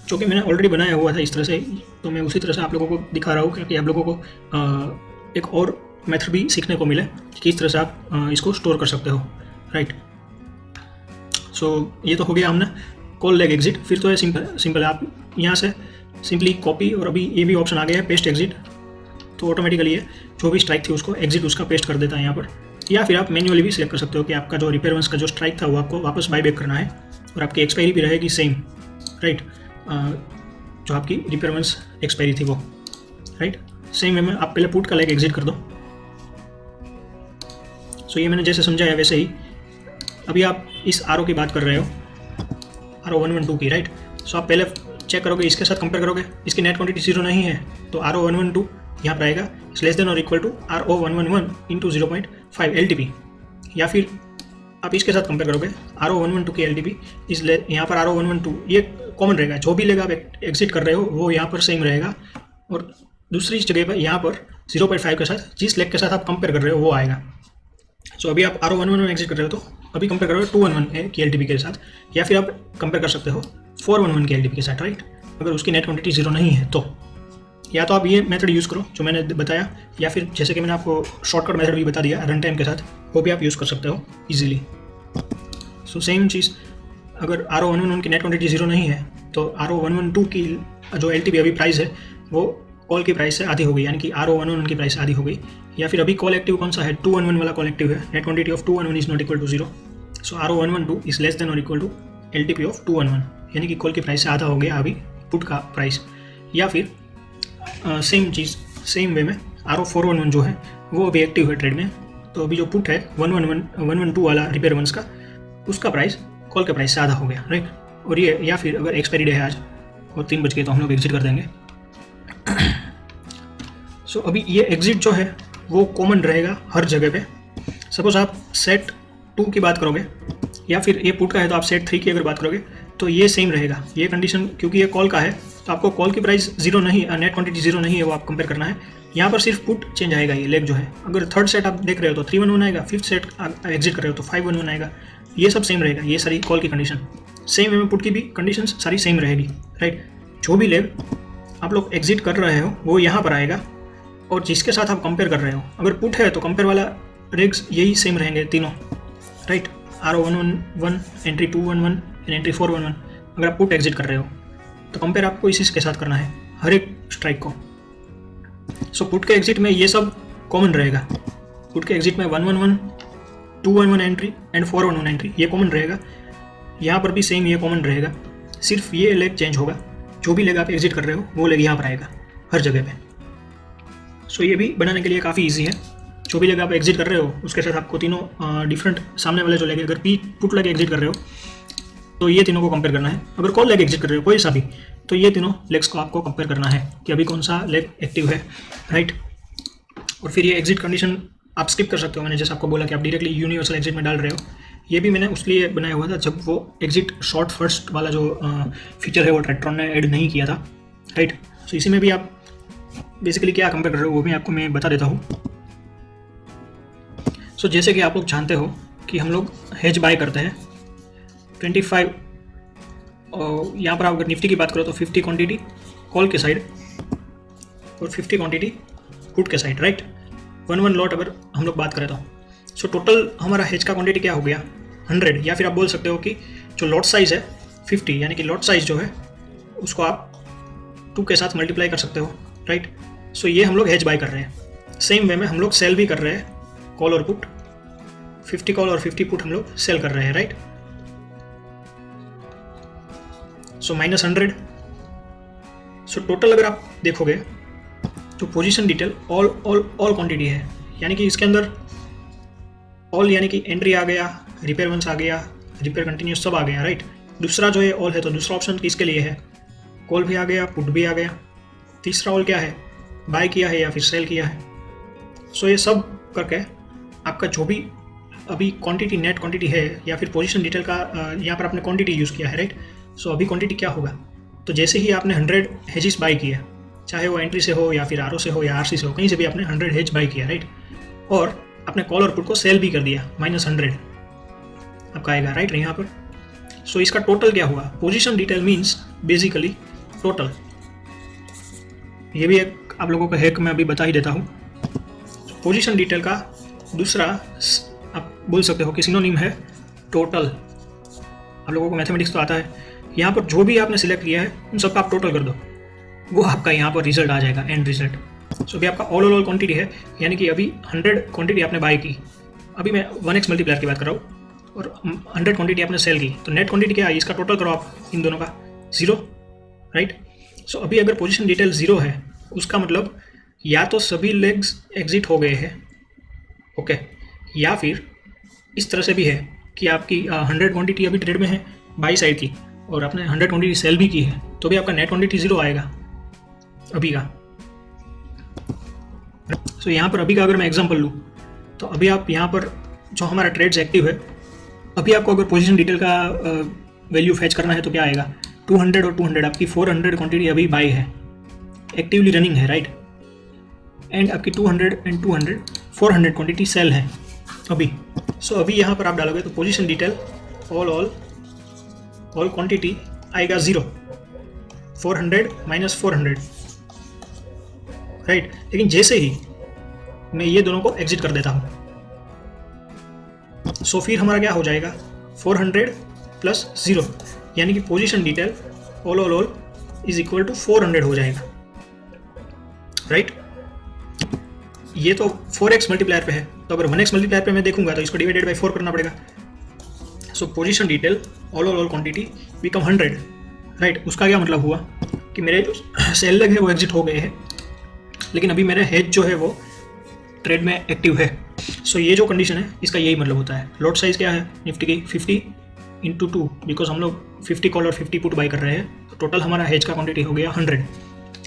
जो कि मैंने ऑलरेडी बनाया हुआ था इस तरह से। तो मैं उसी तरह से आप लोगों को दिखा रहा हूँ क्योंकि आप लोगों को एक और मेथड भी सीखने को मिले कि किस तरह से आप इसको स्टोर कर सकते हो, राइट। सो ये तो हो गया हमने कॉल लेग एग्जिट। फिर तो ये सिंपल है, आप यहाँ से सिंपली कॉपी, और अभी ये भी ऑप्शन आ गया है पेस्ट एग्जिट, तो ऑटोमेटिकली ये जो भी स्ट्राइक थी उसको एग्जिट उसका पेस्ट कर देता है यहाँ पर। या फिर आप मैन्युअली भी सिलेक्ट कर सकते हो कि आपका जो रिपेयर वंस का जो स्ट्राइक था वो आपको वापस बाय बैक करना है, और आपकी एक्सपायरी भी रहेगी सेम, राइट। जो आपकी रिपेयर वंस एक्सपायरी थी वो, राइट। सेम वे में आप पहले पुट का लेग एग्जिट कर दो। सो ये मैंने जैसे समझाया वैसे ही। अभी आप इस RO की बात कर रहे हो, RO 112 की, राइट। सो आप पहले चेक करोगे, इसके साथ कंपेयर करोगे, इसकी नेट क्वांटिटी 0 नहीं है, तो RO 112 यहाँ पर आएगा लेस देन और equal to RO 111 into 0.5 LTP। या फिर आप इसके साथ कंपेयर करोगे, RO 112 की LTP इस यहाँ पर RO 112 ये कॉमन रहेगा, जो भी लेग आप एग्जिट कर रहे हो वो यहाँ पर सेम रहेगा, और दूसरी जगह पर यहाँ पर 0.5 के साथ जिस लेग के साथ आप कंपेयर कर रहे हो वो आएगा। सो अभी आप RO 111 एग्जिट कर रहे हो, तो अभी कंपेयर करोगे 211 की LTP के साथ, या फिर आप कंपेयर कर सकते हो 411 की LTP के साथ, राइट। अगर उसकी नेट क्वांटिटी 0 नहीं है तो या तो आप ये मेथड यूज़ करो जो मैंने बताया, या फिर जैसे कि मैंने आपको शॉर्टकट मेथड भी बता दिया रन टाइम के साथ, वो भी आप यूज़ कर सकते हो इजीली। सो सेम चीज़, अगर RO 111 की नेट क्वांटिटी 0 नहीं है तो RO 112 की जो LTP अभी प्राइस है वो कॉल की प्राइस से आधी हो गई, यानी कि RO 111 की प्राइस से आधी हो गई। या फिर अभी कॉल एक्टिव कौन सा है, 211 वाला कॉल एक्टिव है, net quantity of 211 is not equal to 0, so RO 112 is less than और इक्वल टू LTP ऑफ 211, यानी कि कॉल की प्राइस से आधा हो गया अभी पुट का प्राइस। या फिर सेम चीज़ सेम वे में RO 411 जो है वो अभी एक्टिव है ट्रेड में, तो अभी जो पुट है 112 वाला रिपेयर वंस का, उसका प्राइस कॉल के प्राइस से आधा हो गया, राइट। और ये या फिर अगर एक्सपायरी डे है आज और 3 बज गए तो हम लोग एग्जिट कर देंगे। सो अभी ये एग्जिट जो है वो कॉमन रहेगा हर जगह पे। सपोज आप सेट 2 की बात करोगे, या फिर ये पुट का है तो आप सेट 3 की अगर बात करोगे तो ये सेम रहेगा ये कंडीशन, क्योंकि ये कॉल का है तो आपको कॉल की प्राइस 0 नहीं, नेट क्वांटिटी 0 नहीं है, वो आप कंपेयर करना है। यहाँ पर सिर्फ पुट चेंज आएगा, ये लेग जो है, अगर थर्ड सेट आप देख रहे हो तो 311 आएगा, फिफ्थ सेट आप एग्जिट कर रहे हो तो 511 आएगा, ये सब सेम रहेगा, ये सारी कॉल की कंडीशन सेम वे में पुट की भी कंडीशन सारी सेम रहेगी, राइट। जो भी लेग आप लोग एग्जिट कर रहे हो वो यहाँ पर आएगा, और जिसके साथ आप कंपेयर कर रहे हो, अगर पुट है तो कंपेयर वाला रेग्स यही सेम रहेंगे तीनों, right. RO 111, entry 211 and entry 411। अगर आप पुट एग्जिट कर रहे हो तो कंपेयर आपको इसी के साथ करना है हर एक स्ट्राइक को। सो पुट के एग्जिट में ये सब कॉमन रहेगा, पुट के एग्जिट में 111, 211 एंट्री एंड 411 एंट्री ये कॉमन रहेगा, यहाँ पर भी सेम ये कॉमन रहेगा, सिर्फ ये लेग चेंज होगा, जो भी लेग आप एग्जिट कर रहे हो वो लेग यहाँ पर आएगा हर जगह पे। सो ये भी बनाने के लिए काफ़ी ईजी है, जो भी लेग आप एग्जिट कर रहे हो उसके साथ आपको तीनों डिफरेंट सामने वाले जो लेग, अगर पुट लेग एग्जिट कर रहे हो तो ये तीनों को कंपेयर करना है, अगर कॉल लेग एग्जिट कर रहे हो कोई सा भी तो ये तीनों लेग्स को आपको कंपेयर करना है कि अभी कौन सा लेग एक्टिव है, राइट। और फिर ये एग्जिट कंडीशन आप स्किप कर सकते हो, मैंने जैसे आपको बोला कि आप डायरेक्टली यूनिवर्सल एग्जिट में डाल रहे हो, ये भी मैंने उसलिए बनाया हुआ था जब वो एग्जिट शॉर्ट फर्स्ट वाला जो फीचर है वो ट्रैक्ट्रॉन ने ऐड नहीं किया था, राइट। सो इसी में भी आप बेसिकली क्या कंपेयर कर रहे हो वो भी आपको मैं बता देता हूँ। सो जैसे कि आप लोग जानते हो कि हम लोग हेज बाय करते हैं 25, और यहाँ पर आप अगर निफ्टी की बात करो तो 50 क्वांटिटी कॉल के साइड और 50 क्वांटिटी पुट के साइड, राइट। 1 लॉट अगर हम लोग बात करें तो सो टोटल हमारा हेज का क्वांटिटी क्या हो गया 100, या फिर आप बोल सकते हो कि जो लॉट साइज़ है 50, यानी कि लॉट साइज़ जो है उसको आप 2 के साथ मल्टीप्लाई कर सकते हो, राइट। सो ये हम लोग हेज बाय कर रहे हैं। सेम वे में हम लोग सेल भी कर रहे हैं कॉल और पुट, 50 कॉल और 50 पुट हम लोग सेल कर रहे हैं, राइट। सो -100। सो टोटल अगर आप देखोगे तो पोजीशन डिटेल ऑल क्वांटिटी है, यानी कि इसके अंदर ऑल यानी कि एंट्री आ गया, रिपेयर वंस आ गया, रिपेयर कंटिन्यूस सब आ गया, राइट। दूसरा जो है ऑल है, तो दूसरा ऑप्शन किसके लिए है, कॉल भी आ गया, पुट भी आ गया। तीसरा ऑल क्या है, बाय किया है या फिर सेल किया है। सो ये सब करके आपका जो भी अभी क्वांटिटी नेट क्वांटिटी है या फिर पोजीशन डिटेल का यहाँ पर आपने क्वांटिटी यूज़ किया है, राइट। सो अभी क्वांटिटी क्या होगा, तो जैसे ही आपने 100 हेजिस बाई किया, चाहे वो एंट्री से हो या फिर आरओ से हो या आरसी से हो, कहीं से भी आपने 100 हेज बाई किया, राइट, और आपने कॉल और पुट को सेल भी कर दिया, -100 आपका आएगा, राइट, यहाँ पर। सो इसका टोटल क्या हुआ, position detail means basically total. ये भी एक आप लोगों का हैक मैं अभी बता ही देता हूँ। पोजीशन डिटेल का दूसरा आप बोल सकते हो कि सिनोनिम है टोटल। आप लोगों को मैथमेटिक्स तो आता है, यहाँ पर जो भी आपने सिलेक्ट किया है उन सबका आप टोटल कर दो, वो आपका यहाँ पर रिजल्ट आ जाएगा, एंड रिजल्ट। सो अभी आपका ऑल क्वांटिटी है, यानी कि अभी 100 क्वांटिटी आपने बाय की, अभी मैं 1x मल्टीप्लायर की बात कर रहा हूँ, और 100 क्वांटिटी आपने सेल की, तो नेट क्वांटिटी क्या है, इसका टोटल करो आप इन दोनों का, 0, राइट। सो अभी अगर पोजीशन डिटेल 0 है, उसका मतलब या तो सभी लेग्स एग्जिट हो गए हैं, ओके, या फिर इस तरह से भी है कि आपकी 100 क्वांटिटी अभी ट्रेड में है बाई साइड की, और आपने 100 क्वांटिटी सेल भी की है, तो भी आपका नेट क्वांटिटी 0 आएगा अभी का। सो यहाँ पर अभी का अगर मैं एग्जांपल लूँ, तो अभी आप यहाँ पर जो हमारा ट्रेड्स एक्टिव है, अभी आपको अगर पोजीशन डिटेल का वैल्यू फैच करना है तो क्या आएगा, 200 और 200, आपकी 400 क्वांटिटी अभी बाई है, एक्टिवली रनिंग है, राइट। एंड आपकी 200 एंड 200 400 क्वांटिटी सेल है अभी। सो अभी यहाँ पर आप डालोगे तो पोजीशन डिटेल ऑल क्वांटिटी आएगा 0, 400 - 400, राइट। लेकिन जैसे ही मैं ये दोनों को एग्जिट कर देता हूँ, सो फिर हमारा क्या हो जाएगा, 400 + 0, यानी कि position detail all is equal to 400 हो जाएगा, राइट। ये तो 4x मल्टीप्लायर पे है, तो अगर 1x मल्टीप्लायर पे मैं देखूंगा तो इसको डिवाइडेड बाई 4 करना पड़ेगा। सो position detail all quantity become 100, right. उसका क्या मतलब हुआ कि मेरे जो सेल लेग है वो एग्जिट हो गए हैं, लेकिन अभी मेरा हेज जो है वो ट्रेड में एक्टिव है। सो ये जो कंडीशन है इसका यही मतलब होता है। लॉट साइज क्या है निफ्टी की, 50 × 2, बिकॉज हम लोग 50 कॉल और 50 पुट बाई कर रहे हैं, तो टोटल हमारा हेज का क्वांटिटी हो गया 100,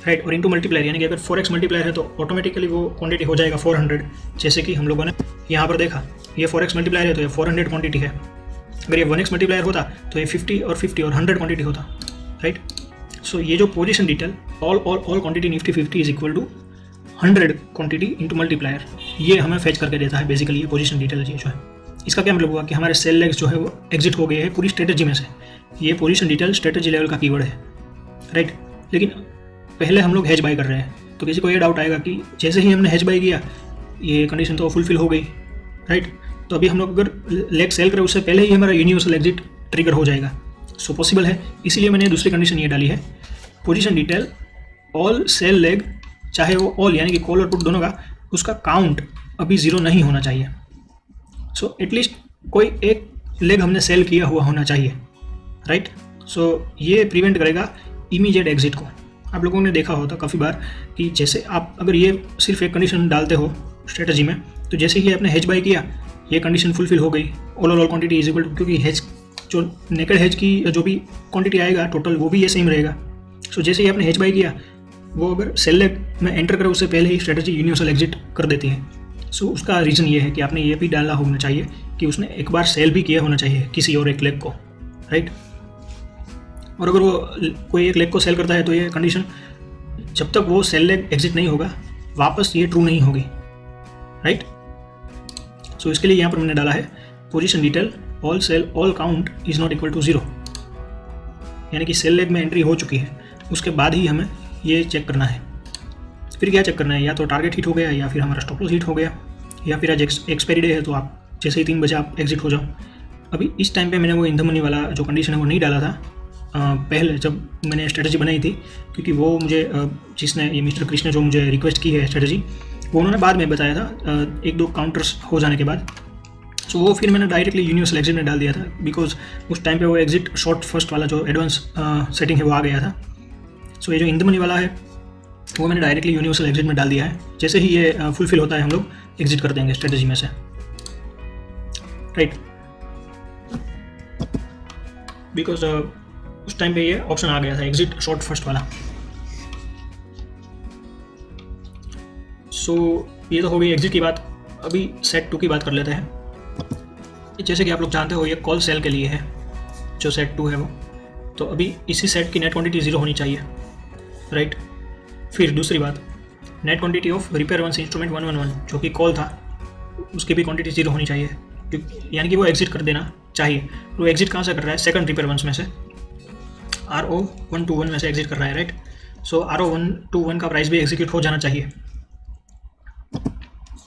राइट। और इंटू मल्टीप्लायर, यानी कि अगर 4x मल्टीप्लायर है तो ऑटोमेटिकली वो क्वांटिटी हो जाएगा 400, जैसे कि हम लोगों ने यहाँ पर देखा, ये 4x मल्टीप्लायर है तो ये 400 क्वांटिटी है। अगर ये 1x मल्टीप्लायर होता तो ये 50 और 50 और 100 क्वांटिटी होता, राइट। सो ये जो position detail all quantity Nifty 50 is equal to 100 quantity into multiplier, ये हमें फैच करके देता है बेसिकली ये पोजीशन डिटेल जो है। इसका क्या मतलब हुआ कि हमारे सेल लेग्स जो है वो एग्जिट हो गए हैं पूरी स्ट्रेटेजी में से। ये पोजीशन डिटेल स्ट्रेटेजी लेवल का कीवर्ड है, राइट। लेकिन पहले हम लोग हेज बाई कर रहे हैं, तो किसी को ये डाउट आएगा कि जैसे ही हमने हेज बाई किया ये कंडीशन तो फुलफिल हो गई, राइट। तो अभी हम लोग अगर लेग सेल करें उससे पहले ही हमारा यूनिवर्सल एग्जिट ट्रिगर हो जाएगा। सो पॉसिबल है, इसीलिए मैंने दूसरी कंडीशन ये डाली है, position detail all sell leg, चाहे वो ऑल यानी कि कॉल और पुट दोनों का, उसका काउंट अभी 0 नहीं होना चाहिए। सो एटलीस्ट कोई एक लेग हमने सेल किया हुआ होना चाहिए, राइट। सो ये प्रिवेंट करेगा इमीडिएट एग्जिट को। आप लोगों ने देखा होता काफ़ी बार कि जैसे आप अगर ये सिर्फ एक कंडीशन डालते हो स्ट्रेटजी में, तो जैसे ही आपने हेज बाई किया ये कंडीशन फुलफिल हो गई, all quantity is equal to, क्योंकि हेज जो नेकेड हेज की जो भी क्वांटिटी आएगा टोटल वो भी ये सेम रहेगा। सो जैसे ही आपने हेज बाई किया, वो अगर सेल लेग में एंटर करे उससे पहले ही स्ट्रेटजी यूनिवर्सल एग्जिट कर देती है। सो उसका रीज़न ये है कि आपने ये भी डालना होना चाहिए कि उसने एक बार सेल भी किया होना चाहिए किसी और एक लेग को, राइट। और अगर वो कोई एक लेग को सेल करता है तो ये कंडीशन जब तक वो सेल लेग एग्जिट नहीं होगा वापस ये ट्रू नहीं होगी, राइट। सो इसके लिए यहाँ पर मैंने डाला है position detail all sell all count is not equal to 0, यानी कि सेल लेग में एंट्री हो चुकी है उसके बाद ही हमें ये चेक करना है। फिर क्या चेक करना है, या तो टारगेट हिट हो गया या फिर हमारा स्टॉप लॉस हिट हो गया, या फिर आज एक्सपायरी डे है तो आप जैसे ही 3 बजे आप एग्जिट हो जाओ। अभी इस टाइम पे मैंने वो इन द मनी वाला जो कंडीशन है वो नहीं डाला था पहले जब मैंने स्ट्रेटजी बनाई थी, क्योंकि वो मुझे जिसने ये मिस्टर कृष्ण जो मुझे रिक्वेस्ट की है स्ट्रेटजी, वो उन्होंने बाद में बताया था 1-2 काउंटर्स हो जाने के बाद। सो वो फिर मैंने डायरेक्टली यूनिवर्सल एग्जिट में डाल दिया था, बिकॉज उस टाइम पे वो एग्जिट शॉर्ट फर्स्ट वाला जो एडवांस सेटिंग है वो आ गया था। सो ये जो इन द मनी वाला है वो मैंने डायरेक्टली यूनिवर्सल एग्जिट में डाल दिया है। जैसे ही ये फुलफिल होता है हम लोग एग्जिट कर देंगे स्ट्रेटेजी में से, राइट। बिकॉज उस टाइम पे ये ऑप्शन आ गया था एग्जिट शॉर्ट फर्स्ट वाला। सो ये तो हो गई एग्जिट की बात। अभी सेट 2 की बात कर लेते हैं। जैसे कि आप लोग जानते हो ये कॉल सेल के लिए है जो सेट 2 है वो, तो अभी इसी सेट की नेट क्वांटिटी 0 होनी चाहिए, राइट। फिर दूसरी बात, net quantity of repair once instrument 111 जो कि कॉल था उसकी भी क्वांटिटी 0 होनी चाहिए, यानी कि वो एग्जिट कर देना चाहिए। वो एग्जिट कहाँ से कर रहा है? सेकंड रिपेयर वंस में से, RO121 में से एग्जिट कर रहा है, राइट। सो RO121 का प्राइस भी एग्जीक्यूट हो जाना चाहिए।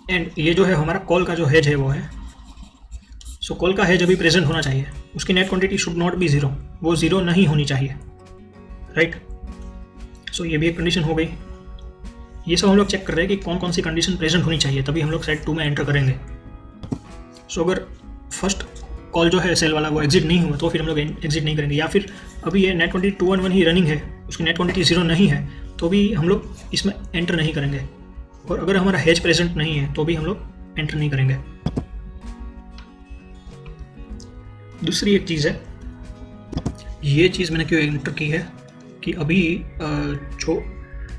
एंड ये जो है हमारा कॉल का जो हेज है वो है, सो कॉल का हेज अभी प्रेजेंट होना चाहिए। उसकी net quantity should not be 0, वो 0 नहीं होनी चाहिए, राइट। सो ये भी एक कंडीशन हो गई। ये सब हम लोग चेक कर रहे हैं कि कौन कौन सी कंडीशन प्रेजेंट होनी चाहिए, तभी हम लोग सेट 2 में एंटर करेंगे। सो अगर फर्स्ट कॉल जो है सेल वाला वो एग्जिट नहीं हुआ तो फिर हम लोग एग्जिट नहीं करेंगे, या फिर अभी ये नेट क्वांटिटी 211 ही रनिंग है, उसकी नेट क्वांटिटी 0 नहीं है तो भी हम लोग इसमें एंटर नहीं करेंगे। और अगर हमारा हेज प्रेजेंट नहीं है तो भी हम लोग एंटर नहीं करेंगे। दूसरी एक चीज़ है, ये चीज़ मैंने क्यों एंटर की है कि अभी जो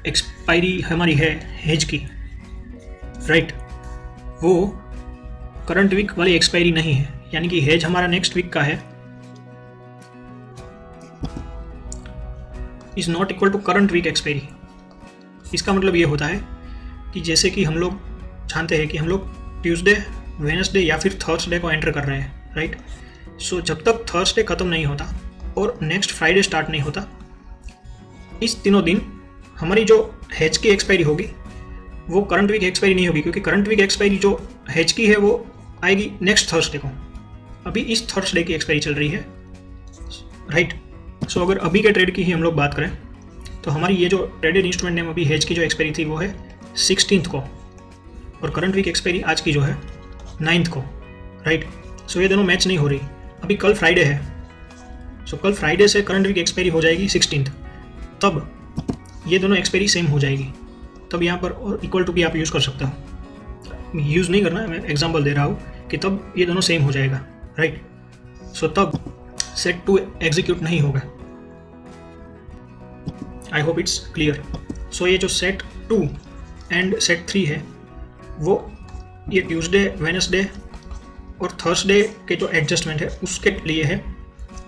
एक्सपायरी हमारी है हेज की, राइट, वो करंट वीक वाली एक्सपायरी नहीं है, यानी कि हेज हमारा नेक्स्ट वीक का है, is not equal to current week expiry. इसका मतलब ये होता है कि जैसे कि हम लोग जानते हैं कि हम लोग ट्यूसडे, वेडनेसडे या फिर थर्सडे को एंटर कर रहे हैं, राइट। सो जब तक थर्सडे ख़त्म नहीं होता और नेक्स्ट फ्राइडे स्टार्ट नहीं होता, इस तीनों दिन हमारी जो हेज की एक्सपायरी होगी वो करंट वीक एक्सपायरी नहीं होगी, क्योंकि करंट वीक एक्सपायरी जो हेज की है वो आएगी नेक्स्ट थर्सडे को। अभी इस थर्सडे की एक्सपायरी चल रही है, राइट। सो अगर अभी के ट्रेड की ही हम लोग बात करें तो हमारी ये जो ट्रेडेड इंस्ट्रूमेंट नेम अभी हेज की जो एक्सपायरी थी वो है 16th को, और करंट वीक एक्सपायरी आज की जो है 9th को, राइट। सो ये दोनों मैच नहीं हो रही। अभी कल फ्राइडे है, सो कल फ्राइडे से करंट वीक एक्सपायरी हो जाएगी 16th, तब ये दोनों एक्सपायरी सेम हो जाएगी। तब यहाँ पर और इक्वल टू भी आप यूज़ कर सकते हो, यूज़ नहीं करना है, मैं एग्जांपल दे रहा हूँ कि तब ये दोनों सेम हो जाएगा, राइट। सो तब सेट 2 एग्जीक्यूट नहीं होगा। I hope it's clear. So ये जो सेट 2 एंड सेट 3 है वो ये ट्यूसडे, वेडनेसडे और थर्सडे के जो एडजस्टमेंट है उसके लिए है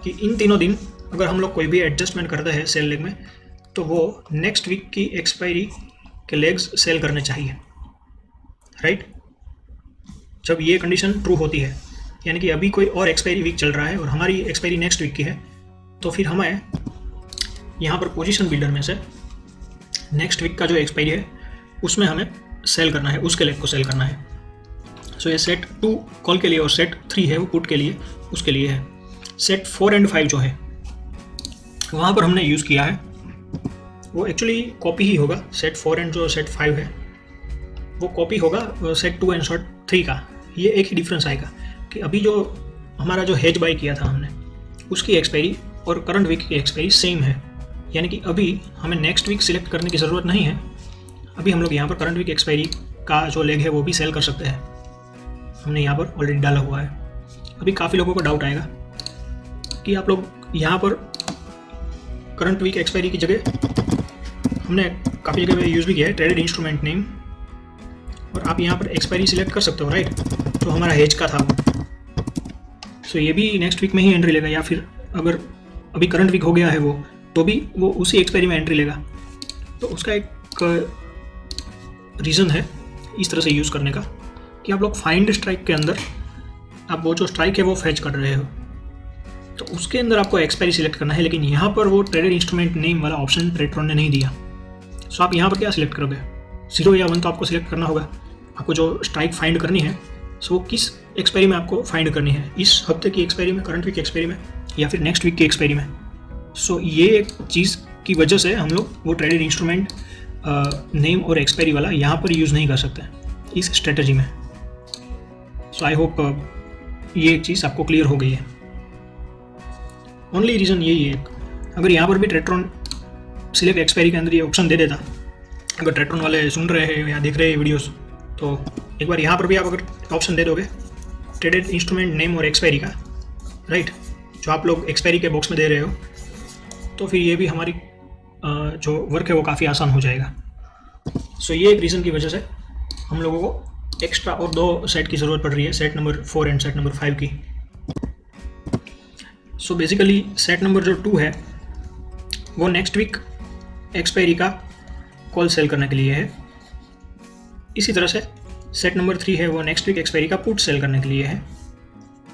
कि इन तीनों दिन अगर हम लोग कोई भी एडजस्टमेंट करते हैं सेल लेग में तो वो नेक्स्ट वीक की एक्सपायरी के लेग्स सेल करने चाहिए, राइट। जब ये कंडीशन ट्रू होती है, यानी कि अभी कोई और एक्सपायरी वीक चल रहा है और हमारी एक्सपायरी नेक्स्ट वीक की है, तो फिर हमें यहाँ पर पोजीशन बिल्डर में से नेक्स्ट वीक का जो एक्सपायरी है उसमें हमें सेल करना है, उसके लेग को सेल करना है। सो ये सेट 2 कॉल के लिए और सेट 3 है वो पुट के लिए, उसके लिए है। सेट 4 एंड 5 जो है वहाँ पर हमने यूज़ किया है, वो एक्चुअली कॉपी ही होगा। सेट 4 एंड जो सेट 5 है वो कॉपी होगा सेट 2 एंड सेट 3 का। ये एक ही डिफरेंस आएगा कि अभी जो हमारा जो हेज बाई किया था हमने उसकी एक्सपायरी और करंट वीक की एक्सपायरी सेम है, यानी कि अभी हमें नेक्स्ट वीक सिलेक्ट करने की ज़रूरत नहीं है। अभी हम लोग यहाँ पर करंट वीक एक्सपायरी का जो लेग है वो भी सेल कर सकते हैं, हमने यहाँ पर ऑलरेडी डाला हुआ है। अभी काफ़ी लोगों को डाउट आएगा कि आप लोग यहाँ पर करंट वीक एक्सपायरी की जगह हमने काफ़ी जगह पे यूज़ भी किया है ट्रेडेड इंस्ट्रूमेंट नेम, और आप यहाँ पर एक्सपायरी सिलेक्ट कर सकते हो, राइट। तो हमारा हेज का था वो, सो ये भी नेक्स्ट वीक में ही एंट्री लेगा, या फिर अगर अभी करंट वीक हो गया है वो तो भी वो उसी एक्सपायरी में एंट्री लेगा। तो उसका एक रीज़न है इस तरह से यूज़ करने का कि आप लोग फाइंड स्ट्राइक के अंदर आप वो जो स्ट्राइक है वो फैच कर रहे हो, तो उसके अंदर आपको एक्सपायरी सिलेक्ट करना है, लेकिन यहाँ पर वो ट्रेडेड इंस्ट्रूमेंट नेम वाला ऑप्शन ट्रेडरॉन ने नहीं दिया। सो आप यहाँ पर क्या सिलेक्ट करोगे? 0 या 1 तो आपको सिलेक्ट करना होगा। आपको जो स्ट्राइक फाइंड करनी है सो वो किस एक्सपायरी में आपको फाइंड करनी है, इस हफ्ते की एक्सपायरी में, करंट वीक एक्सपायरी में, या फिर नेक्स्ट वीक की एक्सपायरी में। सो ये एक चीज़ की वजह से हम लोग वो ट्रेडेड इंस्ट्रूमेंट नेम और एक्सपायरी वाला यहाँ पर यूज़ नहीं कर सकते इस स्ट्रेटजी में। सो आई होप ये एक चीज़ आपको क्लियर हो गई है। ओनली रीज़न यही है, अगर यहाँ पर भी ट्रेट्रॉन सिलेक्ट एक्सपायरी के अंदर ये ऑप्शन दे देता, अगर ट्रेट्रॉन वाले सुन रहे हैं या देख रहे हैं वीडियोस, तो एक बार यहाँ पर भी आप अगर ऑप्शन दे दोगे ट्रेडेड इंस्ट्रूमेंट नेम और एक्सपायरी का, राइट, जो आप लोग एक्सपायरी के बॉक्स में दे रहे हो, तो फिर ये भी हमारी जो वर्क है वो काफ़ी आसान हो जाएगा। सो ये एक रीज़न की वजह से हम लोगों को एक्स्ट्रा और 2 सेट की ज़रूरत पड़ रही है, set number 4 and set number 5 की। सो बेसिकली सेट नंबर जो 2 है वो नेक्स्ट वीक एक्सपायरी का कॉल सेल करने के लिए है। इसी तरह से सेट नंबर 3 है वो नेक्स्ट वीक एक्सपायरी का पुट सेल करने के लिए है।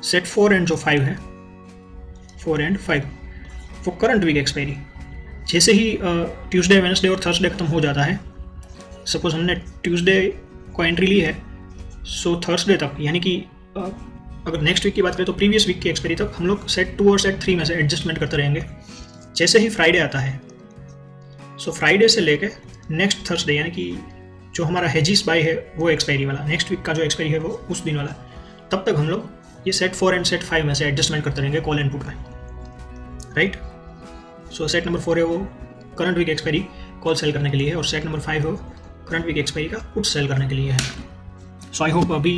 सेट 4 एंड जो 5 है, 4 एंड 5 वो करंट वीक एक्सपायरी, जैसे ही ट्यूसडे, वेडनेसडे और थर्सडे खत्म हो जाता है, सपोज हमने ट्यूसडे को एंट्री ली है, सो थर्सडे तक, यानी कि अगर नेक्स्ट वीक की बात करें तो प्रीवियस वीक की एक्सपायरी तक हम लोग सेट 2 और सेट 3 में से एडजस्टमेंट करते रहेंगे। जैसे ही फ्राइडे आता है, सो फ्राइडे से लेके नेक्स्ट थर्सडे, यानी कि जो हमारा हेजिस बाय है वो एक्सपायरी वाला, नेक्स्ट वीक का जो एक्सपायरी है वो उस दिन वाला, तब तक हम लोग ये सेट 4 एंड सेट 5 में से एडजस्टमेंट करते रहेंगे कॉल एंड पुट का, राइट। सो सेट नंबर 4 है वो current week expiry call sell करने के लिए है, और सेट नंबर 5 है वो करंट वीक एक्सपायरी का पुट सेल करने के लिए है। सो आई होप अभी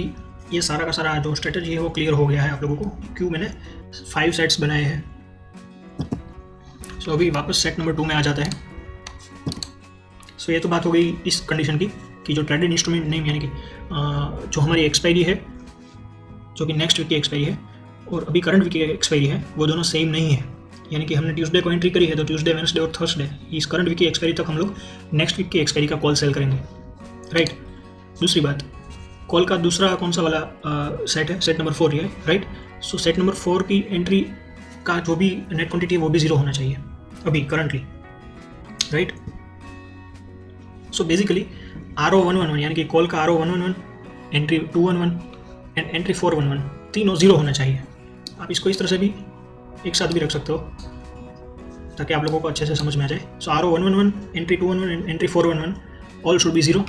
ये सारा का सारा जो स्ट्रेटजी है वो क्लियर हो गया है आप लोगों को, क्यों मैंने 5 सेट्स बनाए हैं। सो अभी वापस सेट नंबर 2 में आ जाते हैं। सो ये तो बात हो गई इस कंडीशन की कि जो ट्रेडेड इंस्ट्रूमेंट नेम, यानी कि जो हमारी एक्सपायरी है, जो कि नेक्स्ट वीक की एक्सपायरी है और अभी करंट वीक की एक्सपायरी है, वो दोनों सेम नहीं है। यानी कि हमने ट्यूसडे को एंट्री करी है, तो ट्यूसडे, वेडनेसडे और थर्सडे इस करंट वीक की एक्सपायरी तक हम लोग नेक्स्ट वीक की एक्सपायरी का कॉल सेल करेंगे, राइट। दूसरी बात, कॉल का दूसरा कौन सा वाला सेट है, सेट नंबर 4 है, राइट। सो सेट नंबर 4 की एंट्री का जो भी नेट क्वांटिटी है वो भी 0 होना चाहिए अभी currently, right. So basically RO111 यानी कि कॉल का RO111, एंट्री 211 एंड एंट्री 411 तीनों 0 होना चाहिए। आप इसको इस तरह से भी एक साथ भी रख सकते हो ताकि आप लोगों को अच्छे से समझ में आ जाए। सो RO111, entry 211 and entry 411 all should be 0।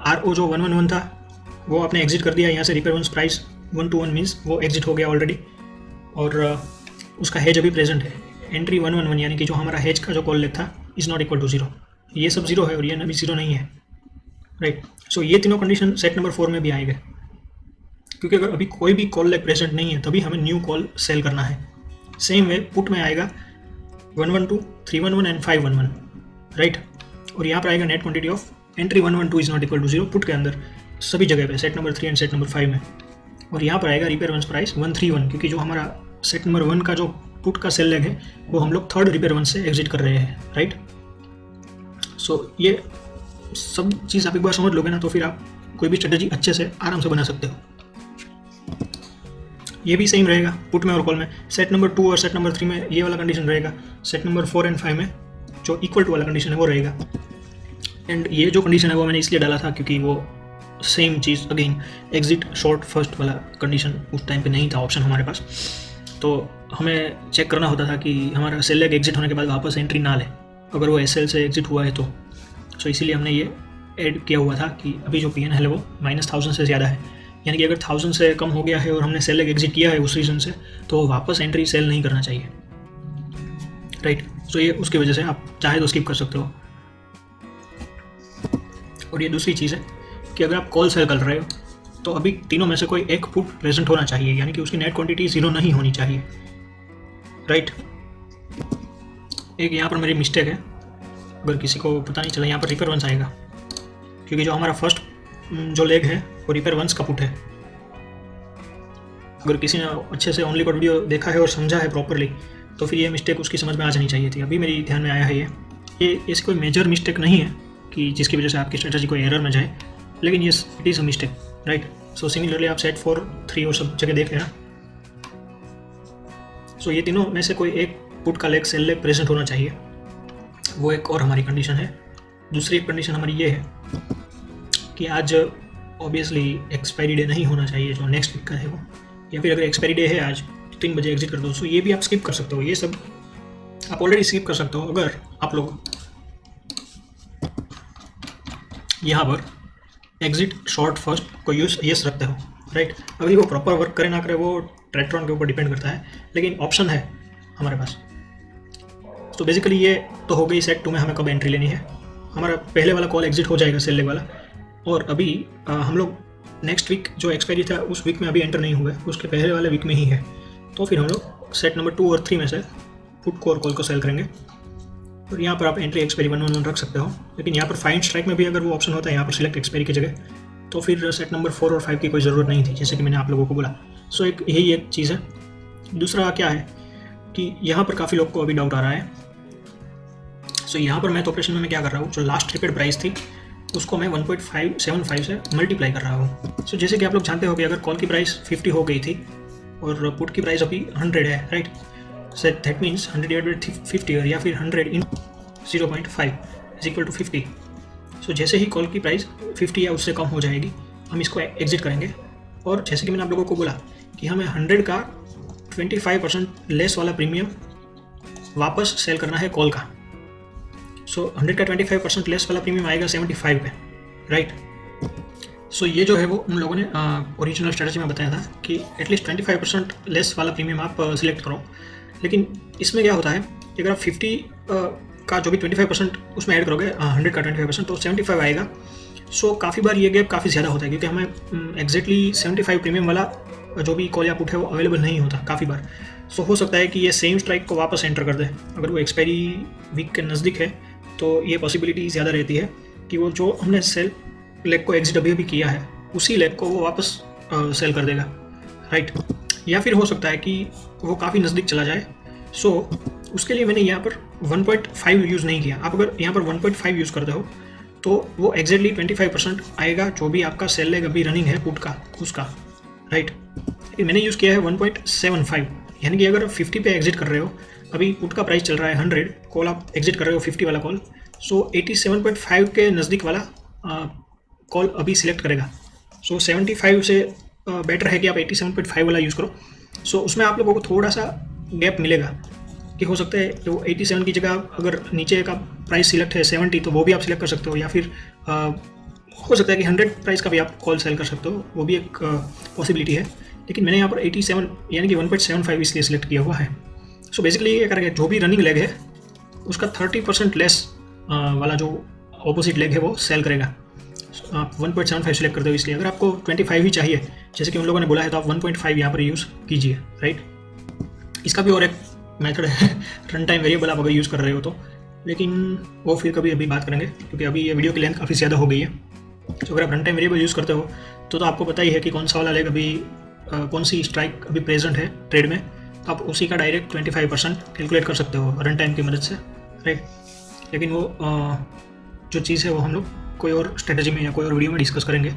RO जो 111 था वो आपने एग्जिट कर दिया यहाँ से, रिपेयर वंस प्राइस 121 मीन्स वो एग्जिट हो गया ऑलरेडी, और उसका हेज अभी प्रेजेंट है। एंट्री 111 यानी कि जो हमारा हेज का जो कॉल लेग था इज़ नॉट इक्वल टू 0, ये सब 0 है और ये अभी 0 नहीं है, राइट। सो ये तीनों कंडीशन सेट नंबर 4 में भी आएंगे, क्योंकि अगर अभी कोई भी कॉल लेग प्रेजेंट नहीं है तभी हमें न्यू कॉल सेल करना है। सेम वे पुट में आएगा 112, 311 एंड 511, राइट। और यहाँ पर आएगा net quantity of entry 112 is not equal to 0 put के अंदर सभी जगह पे, set number 3 and set number 5 में। और यहाँ पर आएगा रिपेयर वंस प्राइस 131, क्योंकि जो हमारा सेट नंबर 1 का जो पुट का सेल लेग है वो हम लोग थर्ड रिपेयर वंस से एग्जिट कर रहे हैं, राइट। सो ये सब चीज़ आप एक बार समझ लोगे ना तो फिर आप कोई भी स्ट्रेटजी अच्छे से आराम से बना सकते हो। ये भी सेम रहेगा पुट में और कॉल में। सेट नंबर 2 और सेट नंबर 3 में ये वाला कंडीशन रहेगा, सेट नंबर 4 एंड 5 में जो इक्वल टू वाला कंडीशन है वो रहेगा। एंड ये जो कंडीशन है वो मैंने इसलिए डाला था क्योंकि वो सेम चीज़ अगेन एग्जिट शॉर्ट फर्स्ट वाला कंडीशन उस टाइम पे नहीं था ऑप्शन हमारे पास, तो हमें चेक करना होता था कि हमारा सेल लेग एग्जिट होने के बाद वापस एंट्री ना ले अगर वो एसएल से एग्जिट हुआ है तो। सो इसीलिए हमने ये ऐड किया हुआ था कि अभी जो PN है वो -1000 से ज़्यादा है, यानी कि अगर 1000 से कम हो गया है और हमने सेल लेग एग्जिट किया है उस रीज़न से तो वापस एंट्री सेल नहीं करना चाहिए, राइट। सो ये उसकी वजह से आप चाहे तो स्किप कर सकते हो। और ये दूसरी चीज़ है कि अगर आप कॉल सेल कर रहे हो तो अभी तीनों में से कोई एक पुट प्रेजेंट होना चाहिए, यानी कि उसकी नेट क्वांटिटी 0 नहीं होनी चाहिए, राइट। एक यहाँ पर मेरी मिस्टेक है, अगर किसी को पता नहीं चला यहाँ पर रिपेयर वंस आएगा क्योंकि जो हमारा फर्स्ट जो लेग है वो रिपेयर वंस का पुट है। अगर किसी ने अच्छे से ओनली कोड वीडियो देखा है और समझा है प्रॉपरली तो फिर ये मिस्टेक उसकी समझ में आ जानी चाहिए थी। अभी मेरी ध्यान में आया है ये ऐसी कोई मेजर मिस्टेक नहीं है कि जिसकी वजह से आपकी स्ट्रेटजी कोई एरर में जाए, लेकिन ये it is a mistake, right. So similarly आप सेट 4, 3 और सब जगह देख लेना। सो ये तीनों में से कोई एक पुट का लेग सेल लेग प्रेजेंट होना चाहिए, वो एक और हमारी कंडीशन है। दूसरी एक कंडीशन हमारी ये है कि आज ऑब्वियसली एक्सपायरी डे नहीं होना चाहिए जो नेक्स्ट वीक का है वो, या फिर अगर एक्सपायरी डे है आज तो 3 बजे एग्जिट कर दो। सो ये भी आप स्किप कर सकते हो, ये सब आप ऑलरेडी स्किप कर सकते हो अगर आप लोग यहाँ पर एग्जिट शॉर्ट फर्स्ट को यूज यस रखते हो, राइट। अभी वो प्रॉपर वर्क करे ना करे वो ट्रेट्रॉन के ऊपर डिपेंड करता है, लेकिन ऑप्शन है हमारे पास। तो बेसिकली ये तो हो गई सेट 2 में हमें कब एंट्री लेनी है। हमारा पहले वाला कॉल एग्जिट हो जाएगा सेल लेग वाला, और अभी हम लोग नेक्स्ट वीक जो एक्सपायरी था उस वीक में अभी एंटर नहीं हुए, उसके पहले वाले वीक में ही है। तो फिर हम लोग सेट नंबर 2 और 3 में से पुट को और कॉल को सेल करेंगे। और यहाँ पर आप एंट्री एक्सपायरी 1 1 1 रख सकते हो, लेकिन यहाँ पर फाइंड स्ट्राइक में भी अगर वो ऑप्शन होता है यहाँ पर सिलेक्ट एक्सपायरी की जगह, तो फिर सेट नंबर 4 और 5 की कोई ज़रूरत नहीं थी, जैसे कि मैंने आप लोगों को बोला। सो यही एक चीज़ है। दूसरा क्या है कि यहाँ पर काफ़ी लोग को अभी डाउट आ रहा है। सो यहाँ पर मैथ ऑपरेशन में मैं क्या कर रहा हूँ, जो लास्ट ट्रिपेड प्राइस थी उसको मैं 1.575 से मल्टीप्लाई कर रहा हूँ। सो जैसे कि आप लोग जानते हो कि अगर कॉल की प्राइस 50 हो गई थी और पुट की प्राइस अभी 100 है, राइट। सो दैट मीन्स 100/50 या फिर 100 इन 0.5 इज इक्वल टू 50। सो जैसे ही कॉल की प्राइस 50 या उससे कम हो जाएगी हम इसको एग्जिट करेंगे। और जैसे कि मैंने आप लोगों को बोला कि हमें 100 का 25% लेस वाला प्रीमियम वापस सेल करना है कॉल का। सो 100 का 25% लेस वाला प्रीमियम आएगा 75 पे, राइट। सो ये जो है वो उन लोगों ने ओरिजिनल स्ट्रेटजी में बताया था कि एटलीस्ट 25% लेस वाला प्रीमियम आप सिलेक्ट करो। लेकिन इसमें क्या होता है कि अगर आप 50 का जो भी 25% उसमें ऐड करोगे 100 का 25% तो 75 आएगा। सो काफ़ी बार ये गैप काफ़ी ज़्यादा होता है, क्योंकि हमें एग्जैक्टली 75 प्रीमियम वाला जो भी कॉल या पुट है वो अवेलेबल नहीं होता काफ़ी बार। सो हो सकता है कि ये सेम स्ट्राइक को वापस एंटर कर दे। अगर वो एक्सपायरी वीक के नज़दीक है तो ये पॉसिबिलिटी ज़्यादा रहती है कि वो जो हमने सेल लेग को एग्जिट अभी किया है उसी लेग को वो वापस सेल कर देगा, राइट। या फिर हो सकता है कि वो काफ़ी नज़दीक चला जाए। सो उसके लिए मैंने यहाँ पर 1.5 यूज़ नहीं किया। आप अगर यहाँ पर 1.5 यूज़ करते हो तो वो एग्जैक्टली 25% आएगा जो भी आपका सेल लेग अभी रनिंग है पुट का उसका, राइट। मैंने यूज़ किया है 1.75, यानी कि अगर 50 पे एग्जिट कर रहे हो, अभी पुट का प्राइस चल रहा है 100, कॉल आप एग्जिट कर रहे हो 50 वाला कॉल, सो 87.5 के नज़दीक वाला कॉल अभी सिलेक्ट करेगा। सो 75 से बेटर है कि आप 87.5 वाला यूज़ करो। सो उसमें आप लोगों को थोड़ा सा गैप मिलेगा कि हो सकता है जो 87 की जगह अगर नीचे का प्राइस सिलेक्ट है 70 तो वो भी आप सिलेक्ट कर सकते हो, या फिर हो सकता है कि 100 प्राइस का भी आप कॉल सेल कर सकते हो, वो भी एक पॉसिबिलिटी है। लेकिन मैंने यहाँ पर 87 यानी कि 1.75 इसलिए सिलेक्ट किया हुआ है। सो बेसिकली ये करेंगे जो भी रनिंग लेग है उसका 30% लेस वाला जो ऑपोजिट लेग है वो सेल करेगा। आप 1.75 सिलेक्ट करते हो, इसलिए अगर आपको 25 ही चाहिए जैसे कि उन लोगों ने बोला है तो आप 1.5 यहाँ पर यूज़ कीजिए, राइट। इसका भी और एक मेथड है रन टाइम वेरिएबल आप अगर यूज़ कर रहे हो तो, लेकिन वो फिर कभी अभी बात करेंगे क्योंकि अभी ये वीडियो की लेंथ काफ़ी ज़्यादा हो गई है। तो अगर आप रन टाइम वेरिएबल यूज़ करते हो तो आपको पता ही है कि कौन सा वाला लेग अभी कौन सी स्ट्राइक अभी प्रेजेंट है ट्रेड में, आप उसी का डायरेक्ट 25% कैलकुलेट कर सकते हो रन टाइम की मदद से, राइट। लेकिन वो जो चीज़ है वो हम लोग कोई और स्ट्रेटजी में या कोई और वीडियो में डिस्कस करेंगे।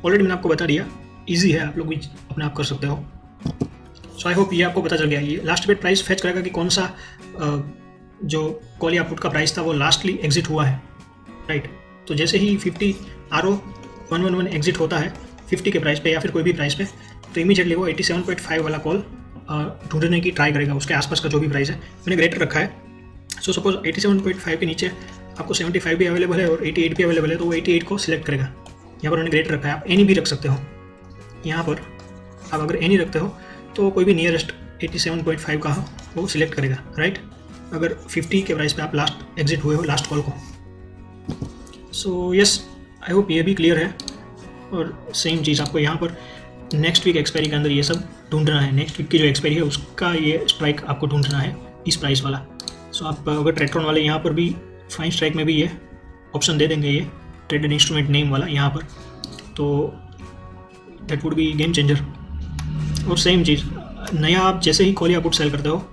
ऑलरेडी मैंने आपको बता दिया, ईजी है, आप लोग भी अपने आप कर सकते हो। सो आई होप ये आपको पता चल गया। ये लास्ट बेट प्राइस फेच करेगा कि कौन सा जो कॉल या पुट का प्राइस था वो लास्टली एग्जिट हुआ है, राइट। तो जैसे ही 50 RO111 एग्जिट होता है 50 के प्राइस पे या फिर कोई भी प्राइस पे, तो इमीडिएटली वो 87.5 वाला कॉल ढूंढने की ट्राई करेगा, उसके आसपास का जो भी प्राइस है। मैंने ग्रेटर रखा है। सो सपोज 87.5 के नीचे आपको 75 भी अवेलेबल है और 88 भी अवेलेबल है, तो वो 88 को सिलेक्ट करेगा। यहाँ पर मैंने ग्रेटर रखा है, आप एनी भी रख सकते हो। यहाँ पर आप अगर एनी रखते हो तो कोई भी नियरेस्ट 87.5 का हो वो सिलेक्ट करेगा, राइट। अगर 50 के प्राइस पे आप लास्ट एग्जिट हुए हो लास्ट कॉल को। सो यस, आई होप ये भी क्लियर है। और सेम चीज़ आपको यहाँ पर नेक्स्ट वीक एक्सपायरी के अंदर ये सब ढूंढना है। नेक्स्ट वीक की जो एक्सपायरी है उसका ये स्ट्राइक आपको ढूंढना है इस प्राइस वाला। सो आप अगर ट्रेट्रॉन वाले यहाँ पर भी फाइन स्ट्राइक में भी ये ऑप्शन दे देंगे, ये ट्रेडेड इंस्ट्रूमेंट नेम वाला यहाँ पर, तो that would be game changer. और सेम चीज़ नया आप जैसे ही कॉल या पुट सेल करते हो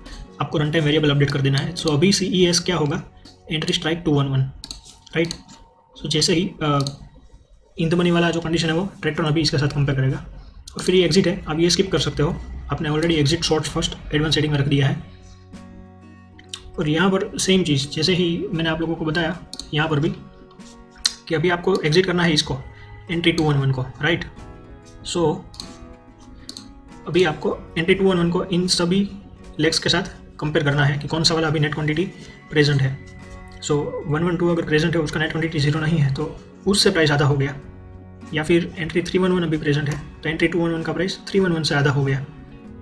आपको रन टाइम वेरिएबल अपडेट कर देना है। सो अभी CES क्या होगा, एंट्री स्ट्राइक 211, राइट। सो जैसे ही इन द मनी वाला जो कंडीशन है वो ट्रेट्रॉन अभी इसके साथ कंपेयर करेगा और फिर ये एग्जिट है। आप ये स्किप कर सकते हो, आपने already exit shorts first advance setting में रख दिया है। और यहाँ पर सेम चीज़ जैसे ही मैंने आप लोगों को बताया यहाँ पर भी कि अभी आपको एग्जिट करना है इसको, एंट्री 211 को, राइट। सो अभी आपको एंट्री 211 को इन सभी लेग्स के साथ कंपेयर करना है कि कौन सा वाला अभी नेट क्वांटिटी प्रेजेंट है। सो 112 अगर प्रेजेंट है उसका नेट क्वांटिटी 0 नहीं है तो उससे प्राइस आधा हो गया, या फिर एंट्री 311 अभी प्रेजेंट है तो एंट्री 211 का प्राइस 311 से आधा हो गया।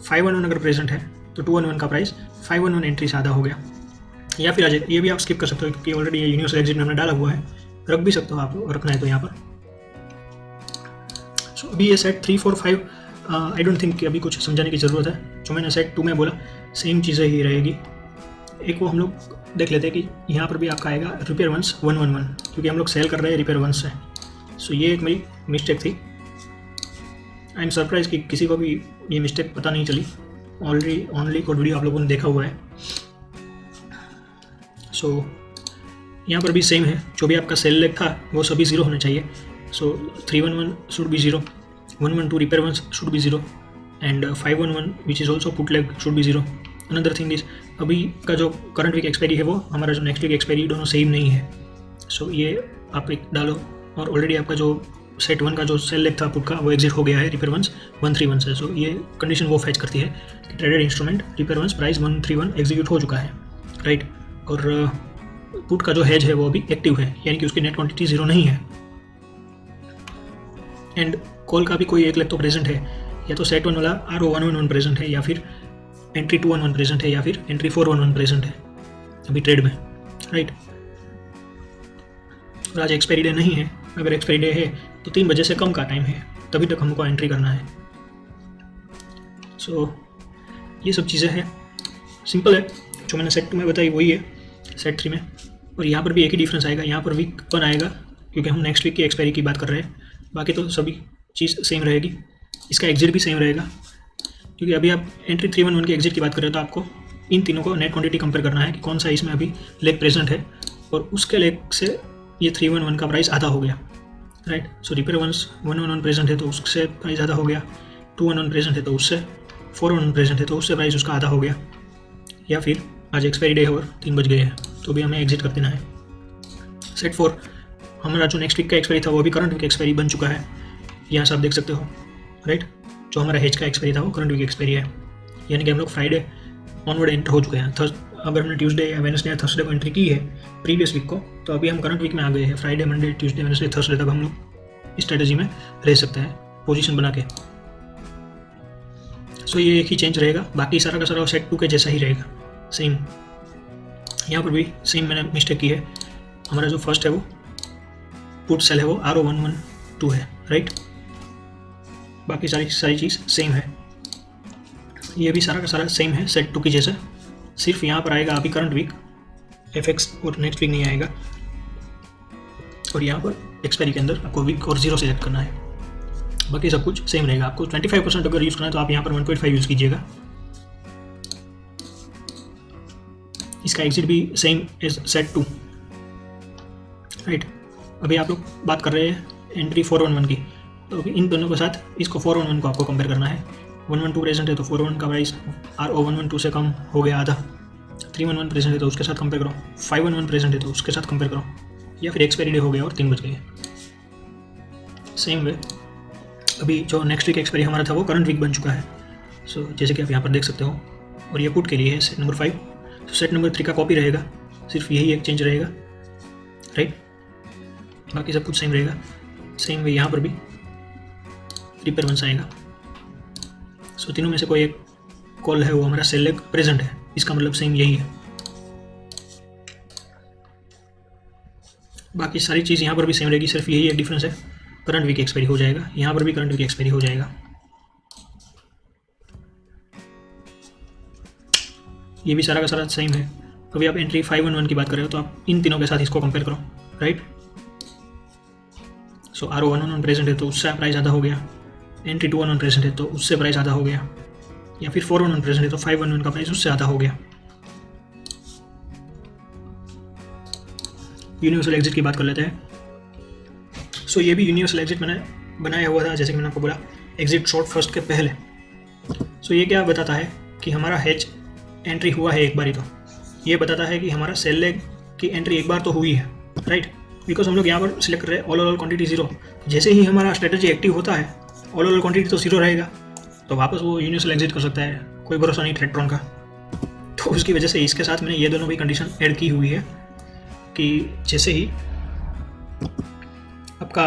511 अगर प्रेजेंट है तो 211 का प्राइस 511 एंट्री से आधा हो गया। या फिर आ जाए, ये भी आप स्किप कर सकते हो क्योंकि ऑलरेडी ये यूनिवर्सल एग्जिट में हमने डाला हुआ है, रख भी सकते हो आप, रखना है तो यहाँ पर। सो अभी ये सेट 3 4 5 आई डोंट थिंक कि अभी कुछ समझाने की ज़रूरत है। जो मैंने सेट 2 में बोला सेम चीज़ें ही रहेगी। एक वो हम लोग देख लेते हैं कि यहाँ पर भी आपका आएगा रिपेयर वंस 111 क्योंकि हम लोग सेल कर रहे हैं रिपेयर वंस से। सो ये एक मेरी मिस्टेक थी। आई एम सरप्राइज कि किसी को भी ये मिस्टेक पता नहीं चली। ऑनली कोड वीडियो आप लोगों ने देखा हुआ है। सो यहाँ पर भी सेम है, जो भी आपका सेल लेग था वो सभी 0 होने चाहिए। So 311 should be 0, 112 repair once should be 0 and 511 which is also put leg should be 0। Another thing is अभी का जो करंट वीक एक्सपायरी है वो हमारा जो नेक्स्ट वीक एक्सपायरी दोनों सेम नहीं है। सो ये आप एक डालो और ऑलरेडी आपका जो सेट 1 का जो सेल लेग था पुट का वो एग्जिट हो गया है रिपेयर वंस 131 से। सो ये कंडीशन वो फैच करती है कि traded instrument repair once price 131 execute हो चुका है, राइट। और पुट का जो हेज है वो अभी एक्टिव है, यानी कि उसकी नेट क्वांटिटी 0 नहीं है। एंड कॉल का भी कोई एक लेग तो प्रेजेंट है, या तो सेट 1 वाला RO111 प्रेजेंट है, या फिर एंट्री 211 प्रेजेंट है, या फिर एंट्री 411 प्रेजेंट है अभी ट्रेड में, राइट। और आज एक्सपायरी डे नहीं है। अगर एक्सपायरी डे है तो 3 बजे से कम का टाइम है, तभी तक हमको एंट्री करना है। सो ये सब चीज़ें हैं, सिंपल है। जो मैंने सेट 2 में बताई वही है सेट 3 में। और यहाँ पर भी एक ही डिफरेंस आएगा, यहाँ पर वीक 1 आएगा क्योंकि हम नेक्स्ट वीक की एक्सपायरी की बात कर रहे हैं। बाकी तो सभी चीज़ सेम रहेगी। इसका एग्जिट भी सेम रहेगा क्योंकि अभी आप एंट्री 311 की एग्जिट की बात कर रहे हो तो आपको इन तीनों को नेट क्वांटिटी कंपेयर करना है कि कौन सा इसमें अभी लेग प्रेजेंट है, और उसके लेग से ये 311 का प्राइस आधा हो गया, राइट। सो रिपेयर वंस 111 प्रेजेंट है तो उससे प्राइस आधा हो गया, 211 प्रेजेंट है तो उससे, 411 प्रेजेंट है तो उससे प्राइस उसका आधा हो गया। या फिर आज एक्सपायरी डे है और 3 बज गए हैं तो भी हमें एग्जिट कर देना है। सेट 4 हमारा जो नेक्स्ट वीक का एक्सपायरी था वो अभी करंट वीक एक्सपायरी बन चुका है, यहाँ से आप देख सकते हो, राइट। जो हमारा हेज का एक्सपायरी था वो करंट वीक एक्सपायरी है, यानी कि हम लोग फ्राइडे ऑनवर्ड एंटर हो चुके हैं। अगर हमने ट्यूसडे या वेडनेसडे या थर्सडे को एंट्री की है प्रीवियस वीक को, तो अभी हम करंट वीक में आ गए हैं। Friday, Monday, Tuesday, Wednesday, Thursday तक हम लोग स्ट्रेटेजी में रह सकते हैं पोजीशन बना के। सो ये एक ही चेंज रहेगा, बाकी सारा का सारा सेट 2 के जैसा ही रहेगा, सेम। यहाँ पर भी सेम मैंने मिस्टेक की है। हमारा जो फर्स्ट है वो पुट सेल है वो RO112 है, राइट। बाकी सारी चीज़ सेम है। ये भी सारा का सारा सेम है सेट 2 की जैसा, सिर्फ यहाँ पर आएगा अभी करंट वीक FX और नेक्स्ट वीक नहीं आएगा। और यहाँ पर एक्सपायरी के अंदर आपको वीक और 0 सेलेक्ट करना है, बाकी सब कुछ सेम रहेगा। आपको 25% अगर यूज़ करना है तो आप यहाँ पर 1.5 यूज़ कीजिएगा। इसका एग्जिट भी सेम एज सेट 2, राइट। अभी आप लोग बात कर रहे हैं एंट्री 411 की, तो इन दोनों के साथ इसको 411 को आपको कंपेयर करना है। 112 प्रेजेंट है तो 411 का प्राइस RO112 से कम हो गया आधा। 311 प्रेजेंट है तो उसके साथ कंपेयर करो, 511 प्रेजेंट है तो उसके साथ कंपेयर करो, या फिर एक्सपायरी डे हो गया और 3 बज गए। सेम वे अभी जो नेक्स्ट वीक एक्सपायरी हमारा था वो करंट वीक बन चुका है। सो जैसे कि आप यहाँ पर देख सकते हो, और ये पुट के लिए है सेट नंबर 5। तो सेट नंबर 3 का कॉपी रहेगा, सिर्फ यही एक चेंज रहेगा, राइट। बाकी सब कुछ सेम रहेगा। सेम वे यहाँ पर भी रिपेयर वंस आएगा। सो तीनों में से कोई एक कॉल है वो हमारा सेल लेग प्रेजेंट है, इसका मतलब सेम यही है। बाकी सारी चीज़ यहाँ पर भी सेम रहेगी, सिर्फ यही एक डिफरेंस है, करंट वीक एक्सपायरी हो जाएगा, यहाँ पर भी करंट वीक एक्सपायरी हो जाएगा। ये भी सारा का सारा सेम है। अभी आप एंट्री 511 की बात कर रहे हो तो आप इन तीनों के साथ इसको कंपेयर करो, राइट। सो RO111 प्रेजेंट है तो उससे प्राइस आधा हो गया, एंट्री 211 प्रेजेंट है तो उससे प्राइस आधा हो गया, या फिर 411 प्रेजेंट है तो 511 का प्राइस उससे आधा हो गया। यूनिवर्सल एग्जिट की बात कर लेते हैं। सो ये भी यूनिवर्सल एग्जिट मैंने बनाया हुआ था, जैसे कि मैंने आपको बोला एग्जिट शॉर्ट फर्स्ट के पहले। सो ये क्या बताता है कि हमारा हेज एंट्री हुआ है एक बार ही, तो ये बताता है कि हमारा सेल लेग की एंट्री एक बार तो हुई है, राइट। बिकॉज हम लोग यहाँ पर सिलेक्ट कर रहे हैं ऑल क्वांटिटी 0। जैसे ही हमारा स्ट्रेटेजी एक्टिव होता है ऑल क्वांटिटी तो 0 रहेगा, तो वापस वो यूनिवर्सल एग्जिट कर सकता है, कोई भरोसा नहीं ट्रेडट्रॉन का। तो उसकी वजह से इसके साथ मैंने ये दोनों भी कंडीशन ऐड की हुई है कि जैसे ही आपका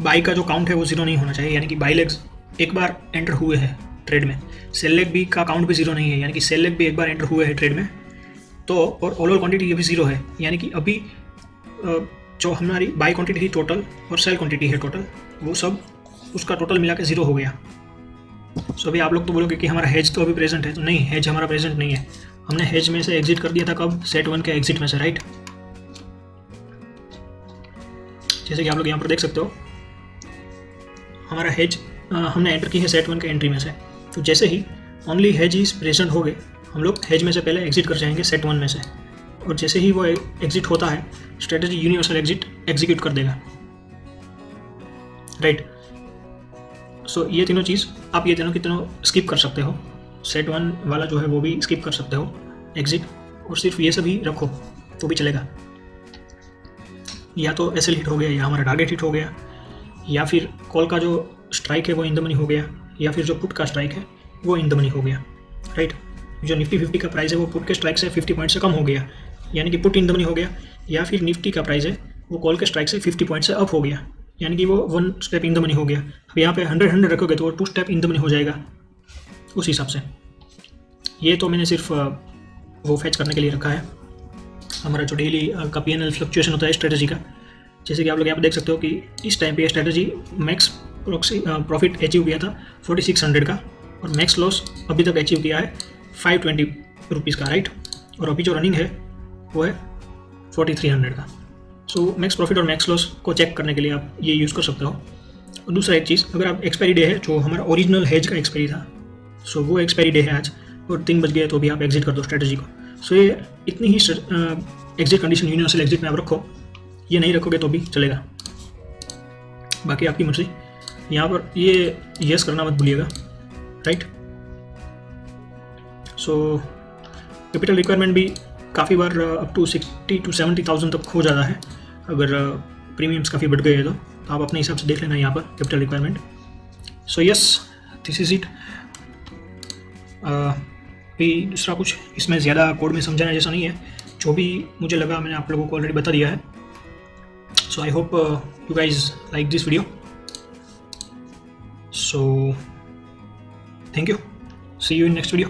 बाई का जो काउंट है वो जीरो नहीं होना चाहिए, यानी कि बाई लेग्स एक बार एंटर हुए हैं ट्रेड में। सेल लेग भी का काउंट भी जीरो नहीं है, यानी कि सेल लेग भी एक बार एंटर हुए हैं ट्रेड में। तो और ऑल क्वांटिटी ये भी जीरो है, यानी कि अभी जो हमारी बाई क्वांटिटी थी टोटल और सेल क्वांटिटी है टोटल, वो सब उसका टोटल मिला के जीरो हो गया। सो अभी आप लोग तो बोलोगे कि हमारा हेज तो अभी प्रेजेंट है, तो नहीं, हेज हमारा प्रेजेंट नहीं है। हमने हेज में से एग्जिट कर दिया था कब? सेट 1 के एग्जिट में से, राइट। जैसे कि आप लोग यहाँ पर देख सकते हो, हमारा हेज हमने एंटर की है सेट 1 के एंट्री में से। तो जैसे ही ओनली हेज इज प्रेजेंट हो गए, हम लोग हेज में से पहले एग्जिट कर जाएंगे सेट 1 में से, और जैसे ही वो एग्जिट होता है स्ट्रेटजी यूनिवर्सल एग्जिट एग्जीक्यूट कर देगा, राइट। सो ये तीनों चीज़ आप ये तीनों की तीनों स्किप कर सकते हो। सेट 1 वाला जो है वो भी स्किप कर सकते हो एग्जिट, और सिर्फ ये सभी रखो तो भी चलेगा। या तो एसएल हिट हो गया, या हमारा टारगेट हिट हो गया, या फिर कॉल का जो स्ट्राइक है वो इन द मनी हो गया, या फिर जो पुट का स्ट्राइक है वो इन द मनी हो गया, राइट। जो निफ्टी 50 का प्राइस है वो पुट के स्ट्राइक से 50 पॉइंट से कम हो गया, यानी कि पुट इन द मनी हो गया। या फिर निफ्टी का प्राइस है वो कॉल के स्ट्राइक से 50 पॉइंट से अप हो गया, यानी कि वो 1 स्टेप इन द मनी हो गया। अब यहाँ पे 100 रखोगे तो वो 2 स्टेप इन द मनी हो जाएगा उस हिसाब से। ये तो मैंने सिर्फ वो फैच करने के लिए रखा है, हमारा जो डेली का PNL फ्लक्चुएशन होता है स्ट्रेटजी का। जैसे कि आप लोग यहाँ पे देख सकते हो कि इस टाइम पे स्ट्रेटजी मैक्स प्रॉफिट अचीव किया था 4600 का, और मैक्स लॉस अभी तक अचीव किया है 520 रुपीज़ का, राइट। और अभी जो रनिंग है वो है 4300 का। सो मैक्स प्रॉफिट और मैक्स लॉस को चेक करने के लिए आप ये यूज़ कर सकते हो। और दूसरा एक चीज़, अगर आप एक्सपायरी डे है जो हमारा ओरिजिनल हेज का एक्सपायरी था, सो वो एक्सपायरी डे है आज और 3 बज गए तो भी आप एग्जिट कर दो स्ट्रेटजी को। सो ये इतनी ही एग्जिट कंडीशन यूनिवर्सल एग्जिट में आप रखो, ये नहीं रखोगे तो भी चलेगा, बाकी आपकी मर्जी। यहाँ पर ये यस करना मत भूलिएगा, राइट। सो कैपिटल रिक्वायरमेंट भी काफ़ी बार अप टू 60 to 70,000 तक हो जाता है, अगर प्रीमियम्स काफ़ी बढ़ गए तो आप अपने हिसाब से देख लेना यहाँ पर capital requirement. So yes, this is it. भी दूसरा कुछ इसमें ज़्यादा कोड में समझाना जैसा नहीं है, जो भी मुझे लगा मैंने आप लोगों को ऑलरेडी बता दिया है। So I hope you guys like this video. So thank you, see you in next video.